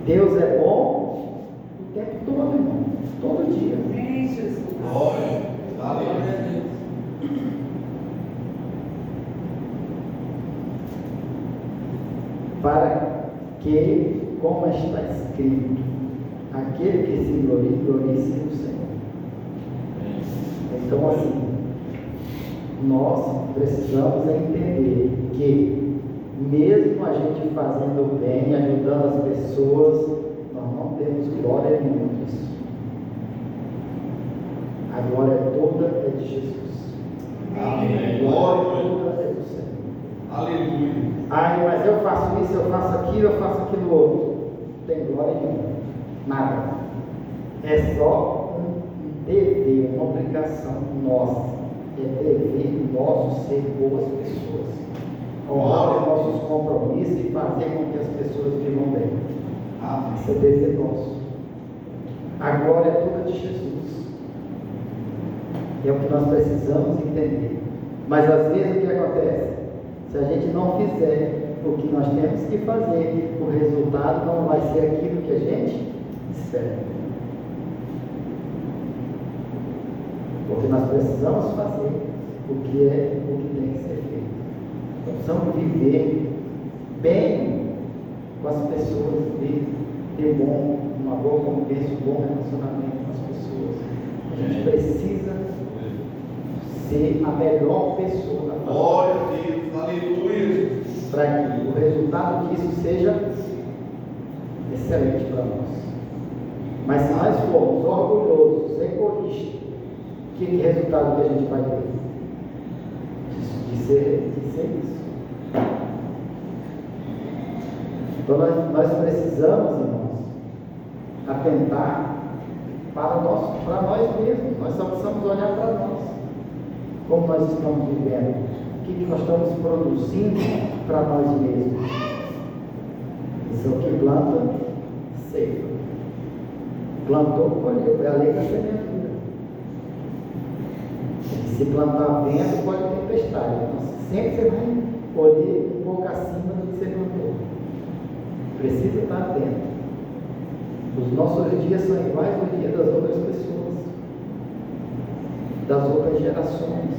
Deus é bom o tempo todo, irmão. Todo dia. Amém, Jesus. Glória. Aleluia. Para que, como está escrito, aquele que se glorie, glorie-se no Senhor. Então, assim, nós precisamos entender que, mesmo a gente fazendo bem, ajudando as pessoas, nós não temos glória nenhuma disso. A glória toda é de Jesus. Amém. A glória Glória. toda é do Senhor. Aleluia. Ai, mas eu faço isso, eu faço aquilo outro. Não tem glória nenhuma. Nada. É só um dever, uma obrigação nossa. É dever nosso ser boas pessoas. Honrar os nossos compromissos e fazer com que as pessoas vivam bem. Esse é dever nosso. A glória é toda de Jesus. É o que nós precisamos entender. Mas às vezes o que acontece? Se a gente não fizer o que nós temos que fazer, o resultado não vai ser aquilo que a gente espera. Porque nós precisamos fazer o que tem que ser feito. Nós precisamos viver bem com as pessoas, ter uma boa convivência, um bom relacionamento com as pessoas. A gente precisa ser a melhor pessoa da família. Glória a Deus, aleluia. Para que o resultado disso seja excelente para nós. Mas se nós formos orgulhosos, egoístas, que resultado que a gente vai ter? De ser isso. Então nós precisamos, irmãos, atentar para nós mesmos. Nós só precisamos olhar para nós. Como nós estamos vivendo. O que nós estamos produzindo para nós mesmos. Isso é o que planta, ceifa. Plantou, colheu. É a lei da semeadura. Se plantar vento, pode tempestade. Então, sempre você vai colher um pouco acima do que você plantou. Precisa estar atento. Os nossos dias são iguais aos dias das outras pessoas, das outras gerações.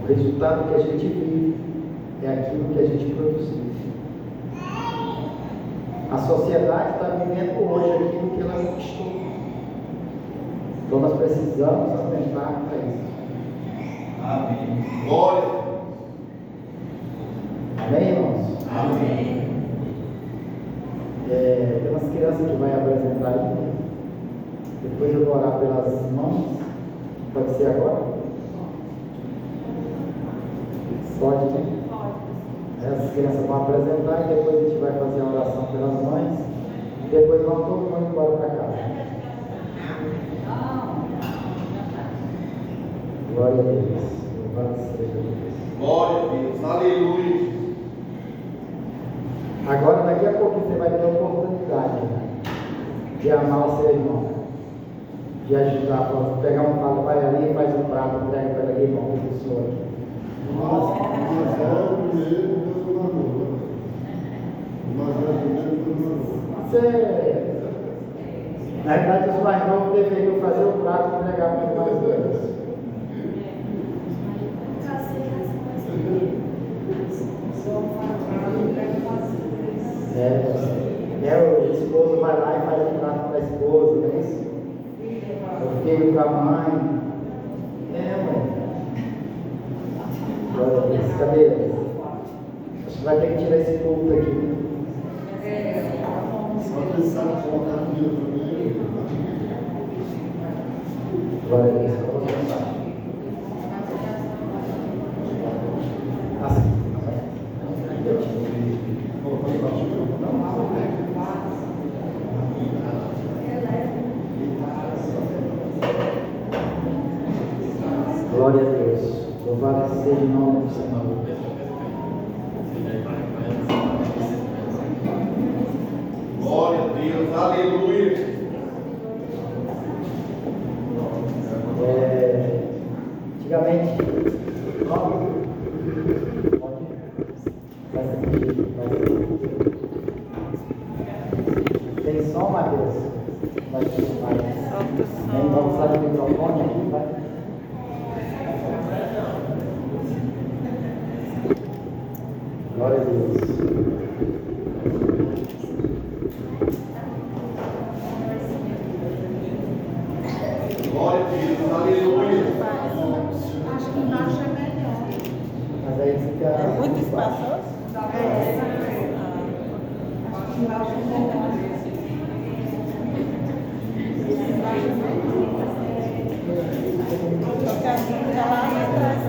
O resultado que a gente vive é aquilo que a gente produziu. A sociedade está vivendo hoje aquilo que ela conquistou. Então nós precisamos atentar para isso. Amém. Glória. Amém, irmãos? Amém. Tem umas crianças que vai apresentar aí. Depois eu vou orar pelas mãos. Pode ser agora? Pode, né? As crianças vão apresentar e depois a gente vai fazer a oração pelas mães. E depois vão todo mundo embora para casa. Glória a Deus. Louvado seja Deus. Glória a Deus, aleluia. Agora, daqui a pouco, você vai ter a oportunidade de amar o seu irmão, de ajudar, pegar um prato, vai ali, faz um prato, entrega para ele, irmão, que pessoa aqui. Na verdade, os mais novos deveriam fazer o prato e entregar para os mais velhos. O esposo vai lá e faz um prato para a esposa, não é isso? O filho para a mãe. Mãe. Glória a Deus. Cadê ele? Acho que vai ter que tirar esse púlpito aqui. Glória a Deus. Assim. Glória a Deus. Louvado seja o nome do Senhor. Glória a Deus, aleluia. Antigamente, tem som, Matheus? Vamos usar o microfone aqui, vai? Glória a Deus. Glória a Deus, aleluia. Acho que embaixo é melhor. Mas aí fica. Muito espaçoso? Acho que embaixo é melhor. Porque a gente está lá atrás.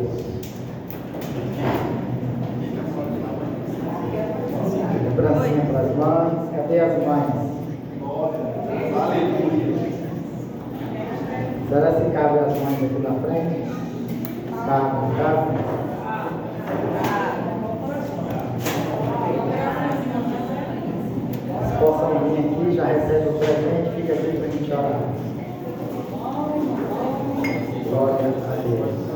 Deus. Lembrancinha para as mães. Cadê as mães? Aleluia. Será se cabe as mães aqui na frente? Cabe. Se possam vir aqui, já recebe o presente, fica aqui para a gente orar. Glória a Deus.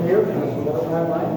Meu Deus, agora vai mais.